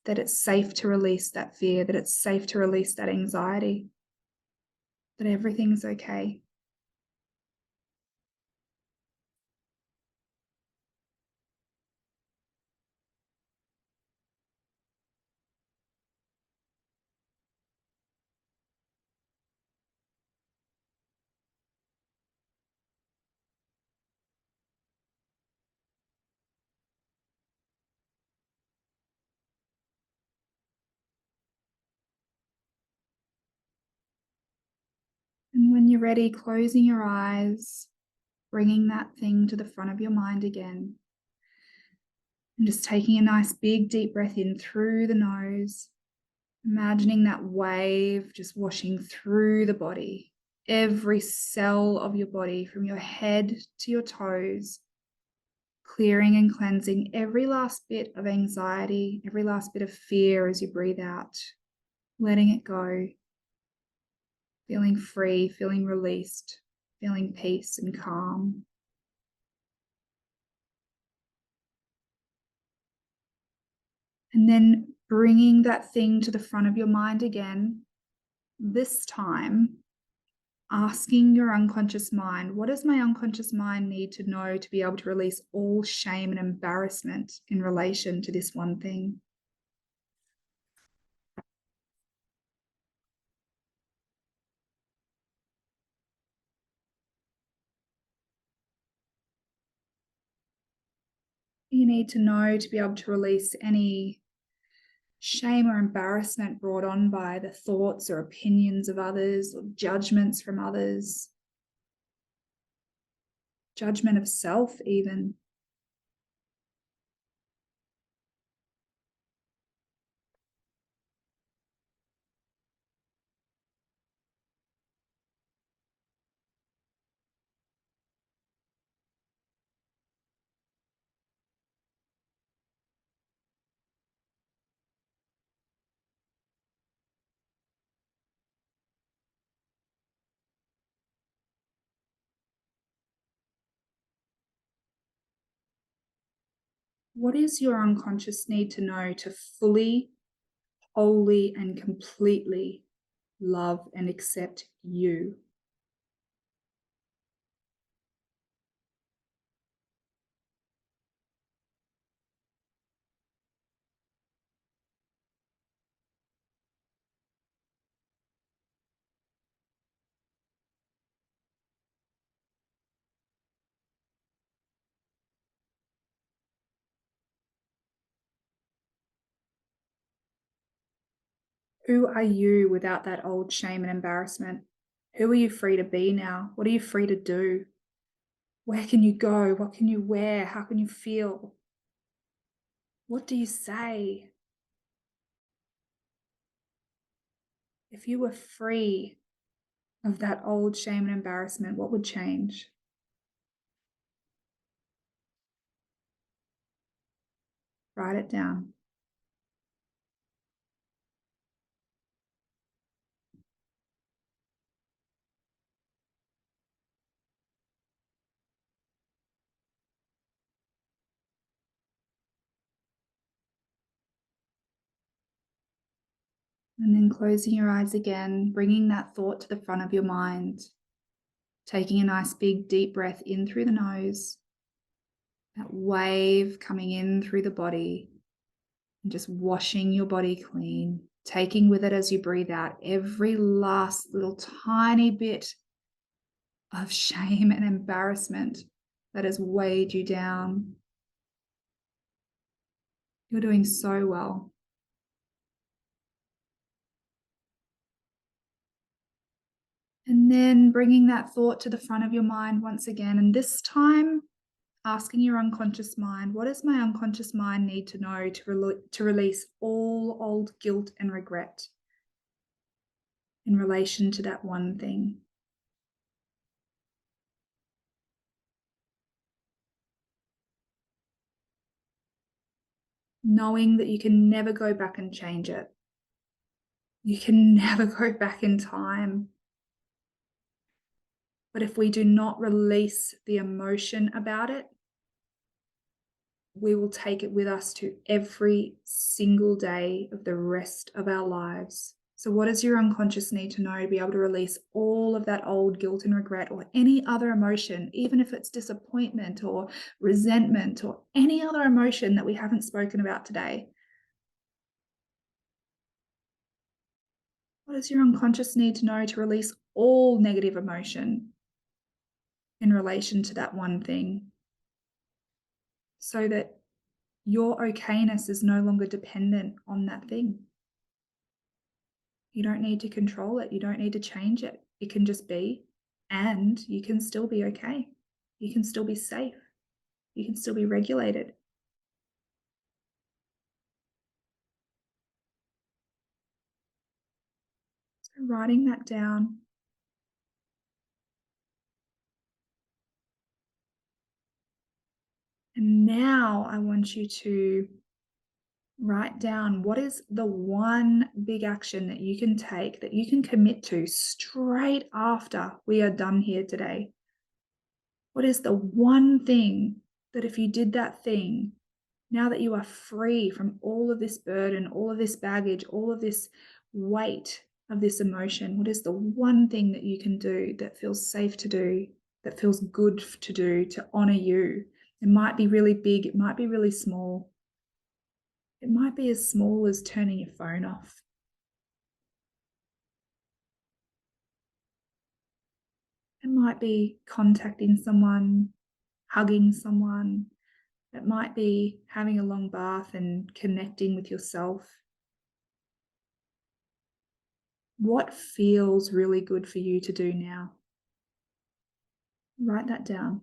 That it's safe to release that fear, that it's safe to release that anxiety, that everything's okay. And when you're ready, closing your eyes, bringing that thing to the front of your mind again. And just taking a nice big deep breath in through the nose, imagining that wave just washing through the body, every cell of your body from your head to your toes, clearing and cleansing every last bit of anxiety, every last bit of fear as you breathe out, letting it go, feeling free, feeling released, feeling peace and calm. And then bringing that thing to the front of your mind again, this time asking your unconscious mind, what does my unconscious mind need to know to be able to release all shame and embarrassment in relation to this one thing? You need to know to be able to release any shame or embarrassment brought on by the thoughts or opinions of others or judgments from others, judgment of self even. What is your unconscious need to know to fully, wholly, and completely love and accept you? Who are you without that old shame and embarrassment? Who are you free to be now? What are you free to do? Where can you go? What can you wear? How can you feel? What do you say? If you were free of that old shame and embarrassment, what would change? Write it down. And then closing your eyes again, bringing that thought to the front of your mind, taking a nice big deep breath in through the nose, that wave coming in through the body, and just washing your body clean, taking with it as you breathe out every last little tiny bit of shame and embarrassment that has weighed you down. You're doing so well. And then bringing that thought to the front of your mind once again, and this time asking your unconscious mind, what does my unconscious mind need to know to release all old guilt and regret in relation to that one thing? Knowing that you can never go back and change it. You can never go back in time. But if we do not release the emotion about it, we will take it with us to every single day of the rest of our lives. So what does your unconscious need to know to be able to release all of that old guilt and regret or any other emotion, even if it's disappointment or resentment or any other emotion that we haven't spoken about today? What does your unconscious need to know to release all negative emotion in relation to that one thing so that your okayness is no longer dependent on that thing? You don't need to control it. You don't need to change it. It can just be, and you can still be okay. You can still be safe. You can still be regulated. So writing that down. And now I want you to write down what is the one big action that you can take, that you can commit to straight after we are done here today. What is the one thing that if you did that thing, now that you are free from all of this burden, all of this baggage, all of this weight of this emotion, what is the one thing that you can do that feels safe to do, that feels good to do, to honor you? It might be really big, it might be really small. It might be as small as turning your phone off. It might be contacting someone, hugging someone. It might be having a long bath and connecting with yourself. What feels really good for you to do now? Write that down.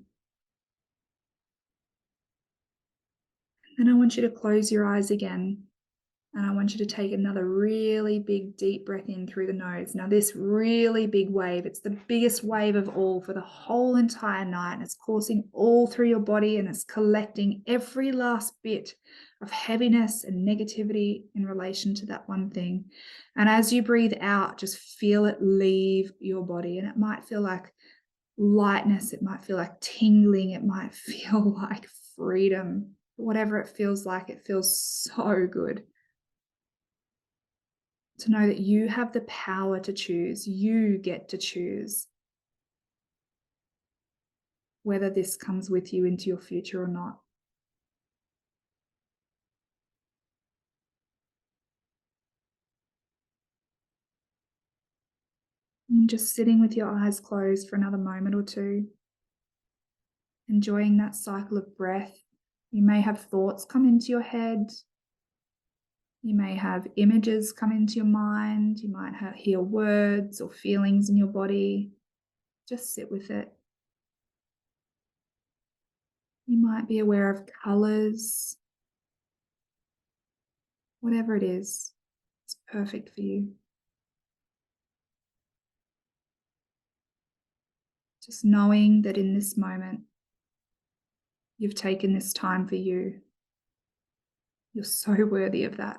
And I want you to close your eyes again. And I want you to take another really big, deep breath in through the nose. Now, this really big wave, it's the biggest wave of all for the whole entire night. And it's coursing all through your body and it's collecting every last bit of heaviness and negativity in relation to that one thing. And as you breathe out, just feel it leave your body. And it might feel like lightness, it might feel like tingling, it might feel like freedom. Whatever it feels like, it feels so good to know that you have the power to choose. You get to choose whether this comes with you into your future or not. And just sitting with your eyes closed for another moment or two, enjoying that cycle of breath. You may have thoughts come into your head. You may have images come into your mind. You might hear words or feelings in your body. Just sit with it. You might be aware of colors. Whatever it is, it's perfect for you. Just knowing that in this moment, you've taken this time for you. You're so worthy of that.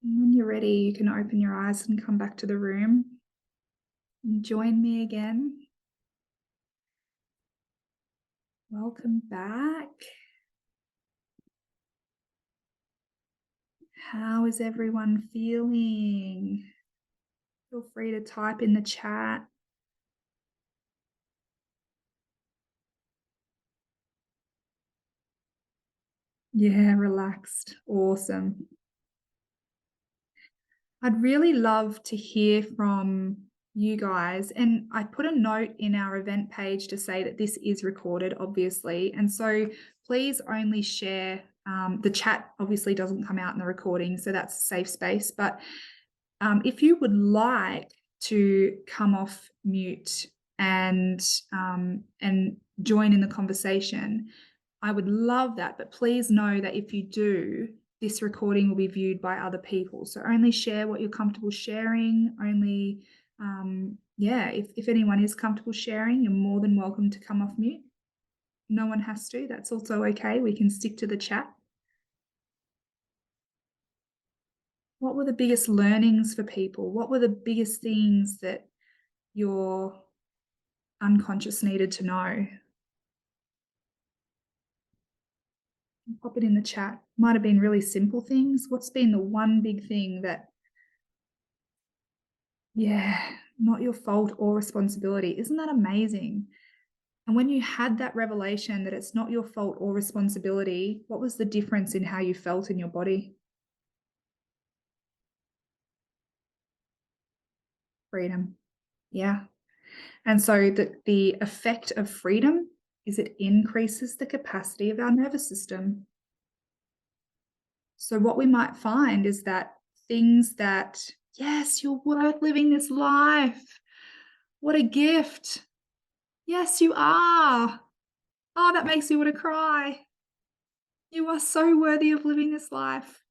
And when you're ready, you can open your eyes and come back to the room and join me again. Welcome back. How is everyone feeling? Feel free to type in the chat. Yeah, relaxed. Awesome. I'd really love to hear from you guys. And I put a note in our event page to say that this is recorded, obviously. And so please only share. The chat obviously doesn't come out in the recording, so that's a safe space. But if you would like to come off mute and join in the conversation, I would love that. But please know that if you do, this recording will be viewed by other people. So only share what you're comfortable sharing. Only, if anyone is comfortable sharing, you're more than welcome to come off mute. No one has to. That's also okay. We can stick to the chat. What were the biggest learnings for people? What were the biggest things that your unconscious needed to know? Pop it in the chat. Might have been really simple things. What's been the one big thing that, not your fault or responsibility? Isn't that amazing? And when you had that revelation that it's not your fault or responsibility, what was the difference in how you felt in your body? Freedom. Yeah. And so the effect of freedom is it increases the capacity of our nervous system. So what we might find is that things that, yes, you're worth living this life. What a gift. Yes, you are. Oh, that makes me want to cry. You are so worthy of living this life.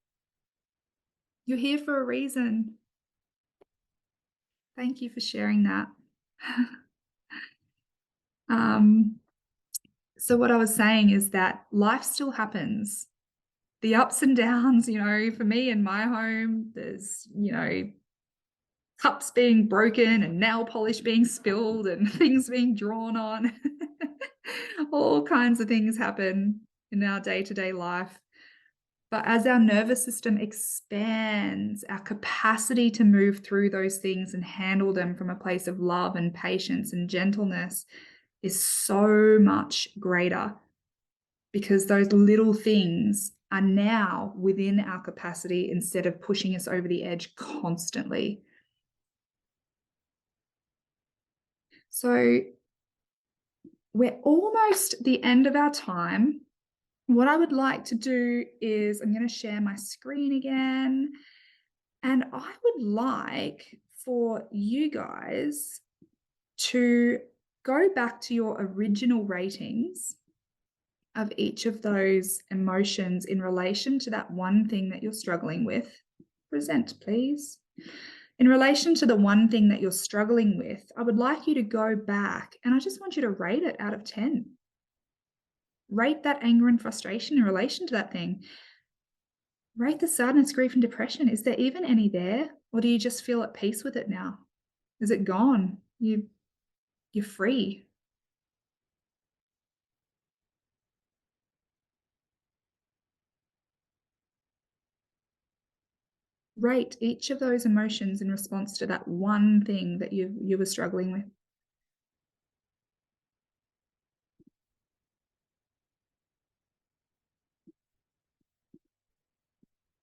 You're here for a reason. Thank you for sharing that. So what I was saying is that life still happens. The ups and downs, for me in my home, there's, cups being broken and nail polish being spilled and things being drawn on. All kinds of things happen in our day-to-day life. But as our nervous system expands, our capacity to move through those things and handle them from a place of love and patience and gentleness is so much greater, because those little things are now within our capacity instead of pushing us over the edge constantly. So we're almost the end of our time. What I would like to do is I'm going to share my screen again. And I would like for you guys to go back to your original ratings of each of those emotions in relation to that one thing that you're struggling with. Present, please. In relation to the one thing that you're struggling with, I would like you to go back and I just want you to rate it out of 10. Rate that anger and frustration in relation to that thing. Rate the sadness, grief, and depression. Is there even any there? Or do you just feel at peace with it now? Is it gone? You're free. Rate each of those emotions in response to that one thing that you were struggling with.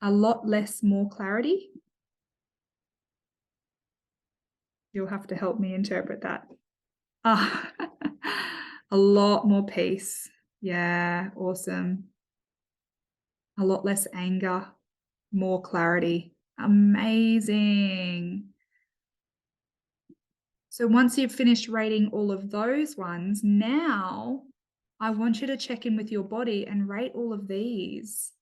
A lot less, more clarity. You'll have to help me interpret that. Ah, a lot more peace. Yeah, awesome. A lot less anger, more clarity. Amazing. So once you've finished rating all of those ones, now I want you to check in with your body and rate all of these.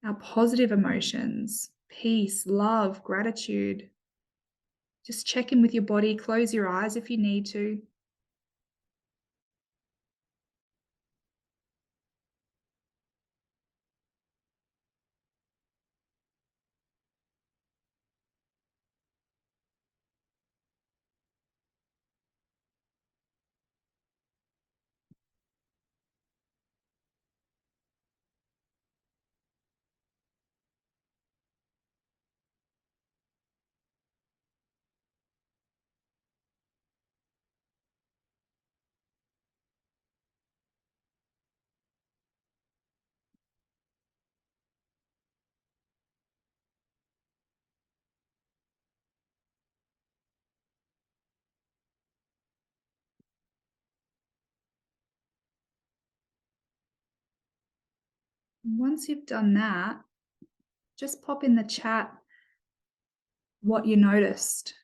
Our positive emotions, peace, love, gratitude. Just check in with your body. Close your eyes if you need to. Once you've done that, just pop in the chat what you noticed.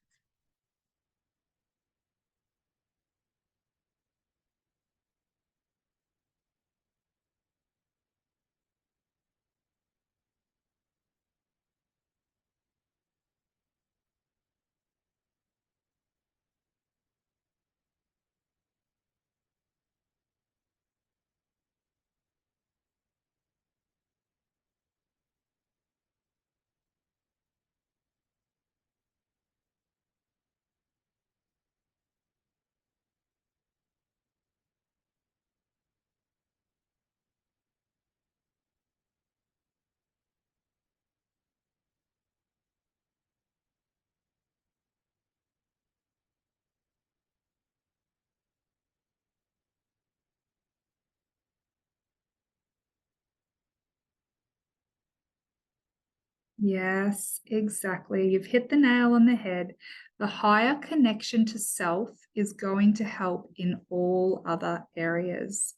Yes, exactly. You've hit the nail on the head. The higher connection to self is going to help in all other areas.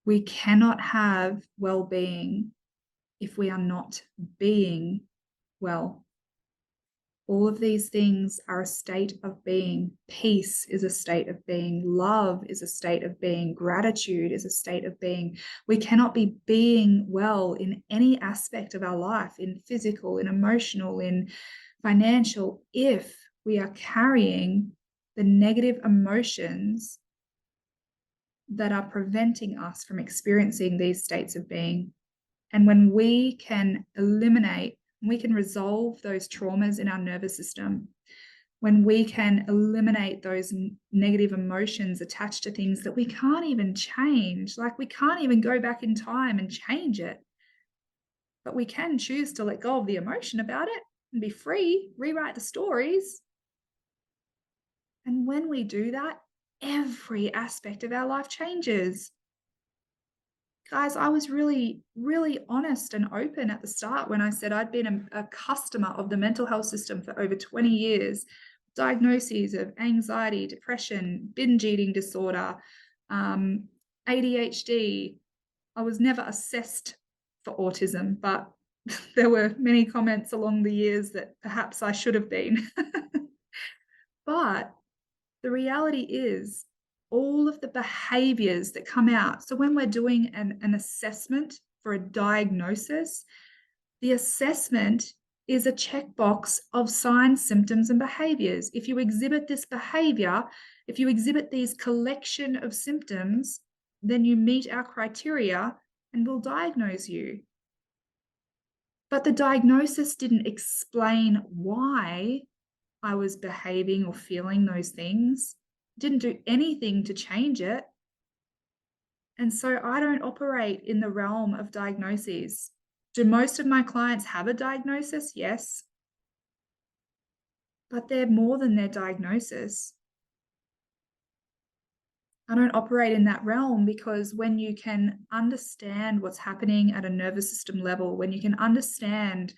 We cannot have well-being if we are not being well. All of these things are a state of being. Peace is a state of being. Love is a state of being. Gratitude is a state of being. We cannot be being well in any aspect of our life, in physical, in emotional, in financial, if we are carrying the negative emotions that are preventing us from experiencing these states of being. And when we can eliminate, we can resolve those traumas in our nervous system, when we can eliminate those negative emotions attached to things that we can't even change, like we can't even go back in time and change it, but we can choose to let go of the emotion about it and be free, rewrite the stories. And when we do that, every aspect of our life changes. guys, I was really, really honest and open at the start when I said I'd been a customer of the mental health system for over 20 years, diagnoses of anxiety, depression, binge eating disorder, ADHD. I was never assessed for autism, but there were many comments along the years that perhaps I should have been. But the reality is, all of the behaviors that come out. So when we're doing an assessment for a diagnosis, the assessment is a checkbox of signs, symptoms, and behaviors. If you exhibit this behavior, if you exhibit these collection of symptoms, then you meet our criteria and we'll diagnose you. But the diagnosis didn't explain why I was behaving or feeling those things, didn't do anything to change it. And so I don't operate in the realm of diagnoses. Do most of my clients have a diagnosis? Yes. But they're more than their diagnosis. I don't operate in that realm because when you can understand what's happening at a nervous system level, when you can understand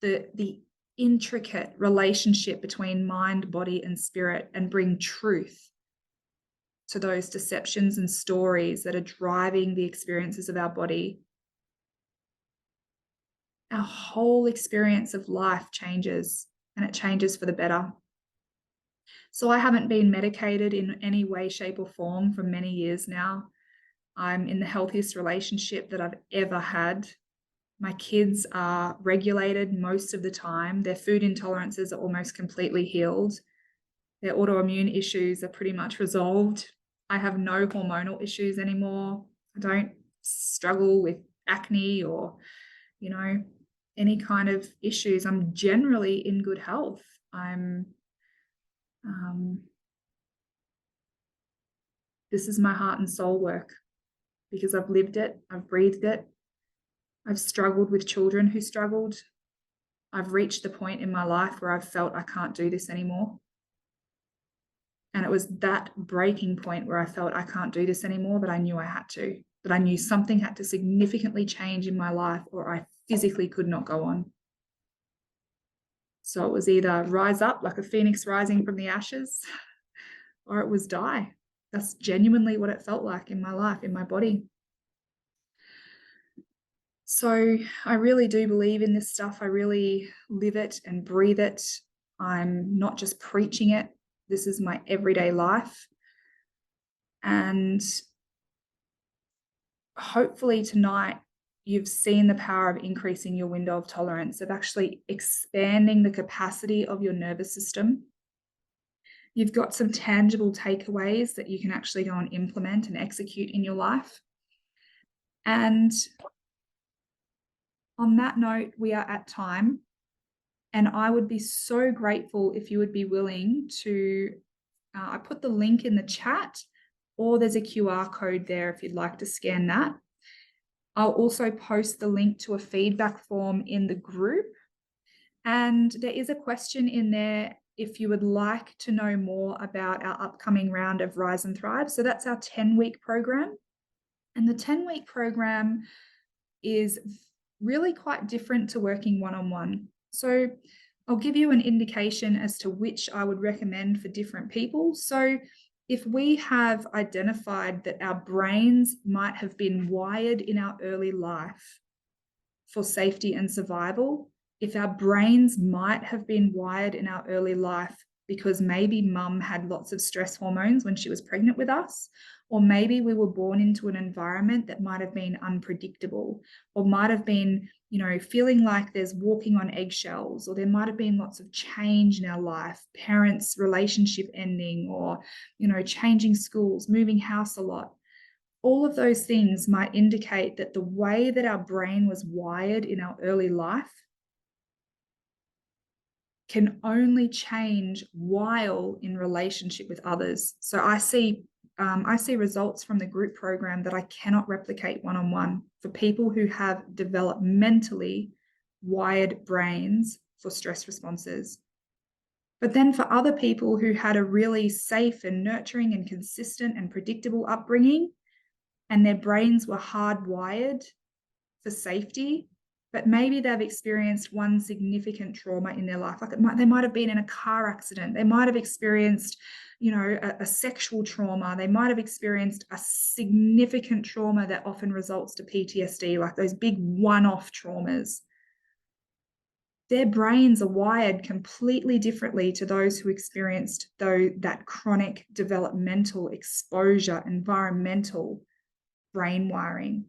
the intricate relationship between mind, body, and spirit and bring truth to those deceptions and stories that are driving the experiences of our body, our whole experience of life changes, and it changes for the better. So I haven't been medicated in any way, shape, or form for many years now. I'm in the healthiest relationship that I've ever had. My kids are regulated most of the time. Their food intolerances are almost completely healed. Their autoimmune issues are pretty much resolved. I have no hormonal issues anymore. I don't struggle with acne or, any kind of issues. I'm generally in good health. This is my heart and soul work because I've lived it, I've breathed it. I've struggled with children who struggled. I've reached the point in my life where I've felt I can't do this anymore. And it was that breaking point where I felt I can't do this anymore that I knew I had to, that I knew something had to significantly change in my life or I physically could not go on. So it was either rise up like a phoenix rising from the ashes, or it was die. That's genuinely what it felt like in my life, in my body. So I really do believe in this stuff. I really live it and breathe it. I'm not just preaching it. This is my everyday life. And hopefully tonight you've seen the power of increasing your window of tolerance, of actually expanding the capacity of your nervous system. You've got some tangible takeaways that you can actually go and implement and execute in your life. And on that note, we are at time. And I would be so grateful if you would be willing to, I put the link in the chat, or there's a QR code there if you'd like to scan that. I'll also post the link to a feedback form in the group. And there is a question in there if you would like to know more about our upcoming round of Rise and Thrive. So that's our 10-week program. And the 10-week program is really quite different to working one-on-one. So I'll give you an indication as to which I would recommend for different people. So if we have identified that our brains might have been wired in our early life for safety and survival, if our brains might have been wired in our early life because maybe mum had lots of stress hormones when she was pregnant with us, or maybe we were born into an environment that might have been unpredictable, or might have been, feeling like there's walking on eggshells, or there might have been lots of change in our life, parents' relationship ending, or, changing schools, moving house a lot. All of those things might indicate that the way that our brain was wired in our early life can only change while in relationship with others. So I see results from the group program that I cannot replicate one-on-one for people who have developmentally wired brains for stress responses. But then for other people who had a really safe and nurturing and consistent and predictable upbringing, and their brains were hardwired for safety, but maybe they've experienced one significant trauma in their life. Like they might have been in a car accident. They might have experienced, a sexual trauma. They might have experienced a significant trauma that often results to PTSD, like those big one-off traumas. Their brains are wired completely differently to those who experienced that chronic developmental exposure, environmental brain wiring.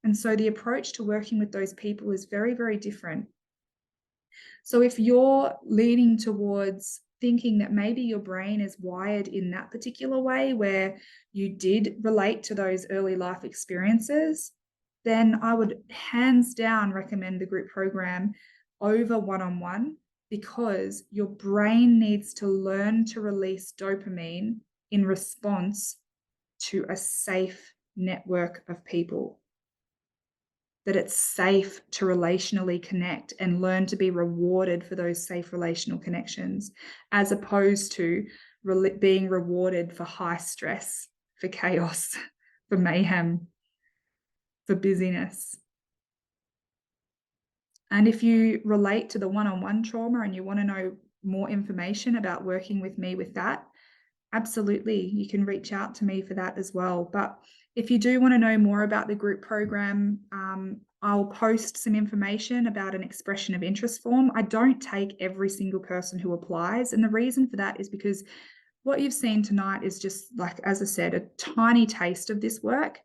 And so the approach to working with those people is very, very different. So if you're leaning towards thinking that maybe your brain is wired in that particular way where you did relate to those early life experiences, then I would hands down recommend the group program over one-on-one, because your brain needs to learn to release dopamine in response to a safe network of people. That it's safe to relationally connect and learn to be rewarded for those safe relational connections, as opposed to being rewarded for high stress, for chaos, for mayhem, for busyness. And if you relate to the one-on-one trauma and you want to know more information about working with me with that, absolutely, you can reach out to me for that as well. But if you do want to know more about the group program, I'll post some information about an expression of interest form. I don't take every single person who applies. And the reason for that is because what you've seen tonight is just, like, as I said, a tiny taste of this work,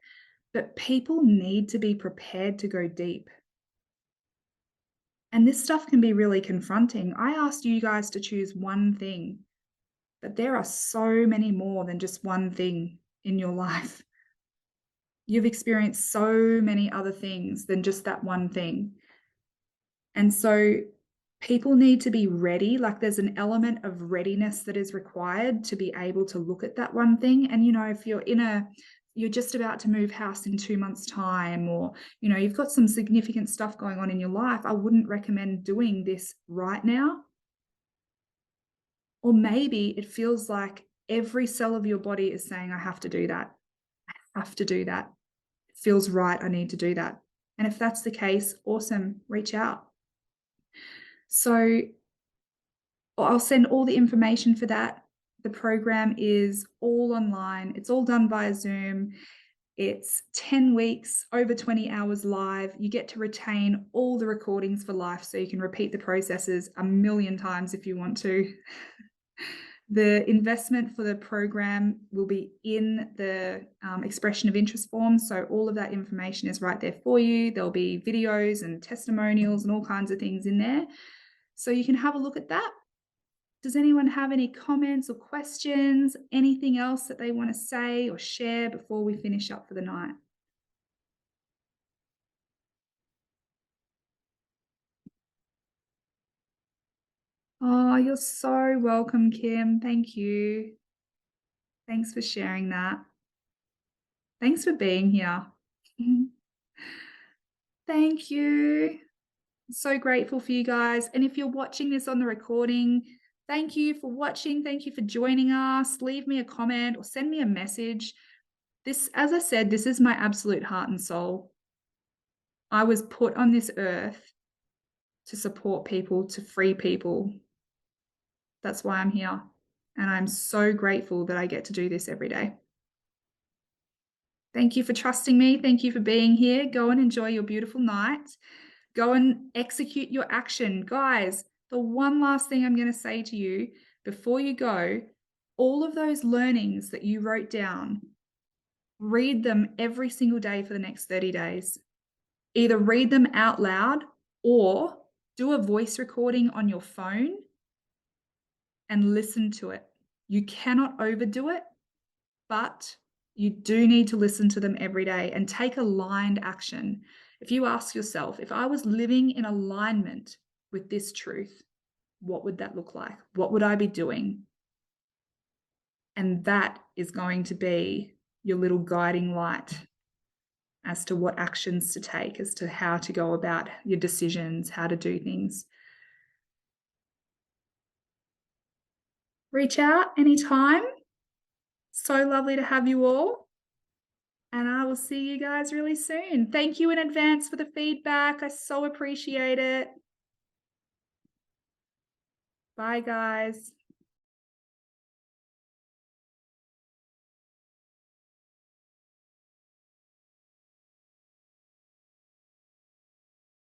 but people need to be prepared to go deep. And this stuff can be really confronting. I asked you guys to choose one thing, but there are so many more than just one thing in your life. You've experienced so many other things than just that one thing. And so people need to be ready. Like, there's an element of readiness that is required to be able to look at that one thing. And, if you're just about to move house in 2 months' time, or, you've got some significant stuff going on in your life, I wouldn't recommend doing this right now. Or maybe it feels like every cell of your body is saying, I have to do that. I have to do that. It feels right. I need to do that. And if that's the case, awesome, reach out. So I'll send all the information for that. The program is all online. It's all done via Zoom. It's 10 weeks, over 20 hours live. You get to retain all the recordings for life, so you can repeat the processes a million times if you want to. The investment for the program will be in the expression of interest form. So all of that information is right there for you. There'll be videos and testimonials and all kinds of things in there. So you can have a look at that. Does anyone have any comments or questions? Anything else that they want to say or share before we finish up for the night? Oh, you're so welcome, Kim. Thank you. Thanks for sharing that. Thanks for being here. Thank you. So grateful for you guys. And if you're watching this on the recording, thank you for watching. Thank you for joining us. Leave me a comment or send me a message. This, as I said, this is my absolute heart and soul. I was put on this earth to support people, to free people. That's why I'm here. And I'm so grateful that I get to do this every day. Thank you for trusting me. Thank you for being here. Go and enjoy your beautiful night. Go and execute your action. Guys, the one last thing I'm going to say to you before you go, all of those learnings that you wrote down, read them every single day for the next 30 days. Either read them out loud or do a voice recording on your phone and listen to it. You cannot overdo it, but you do need to listen to them every day and take aligned action. If you ask yourself, if I was living in alignment with this truth, what would that look like? What would I be doing? And that is going to be your little guiding light as to what actions to take, as to how to go about your decisions, how to do things. Reach out anytime. So lovely to have you all. And I will see you guys really soon. Thank you in advance for the feedback. I so appreciate it. Bye, guys.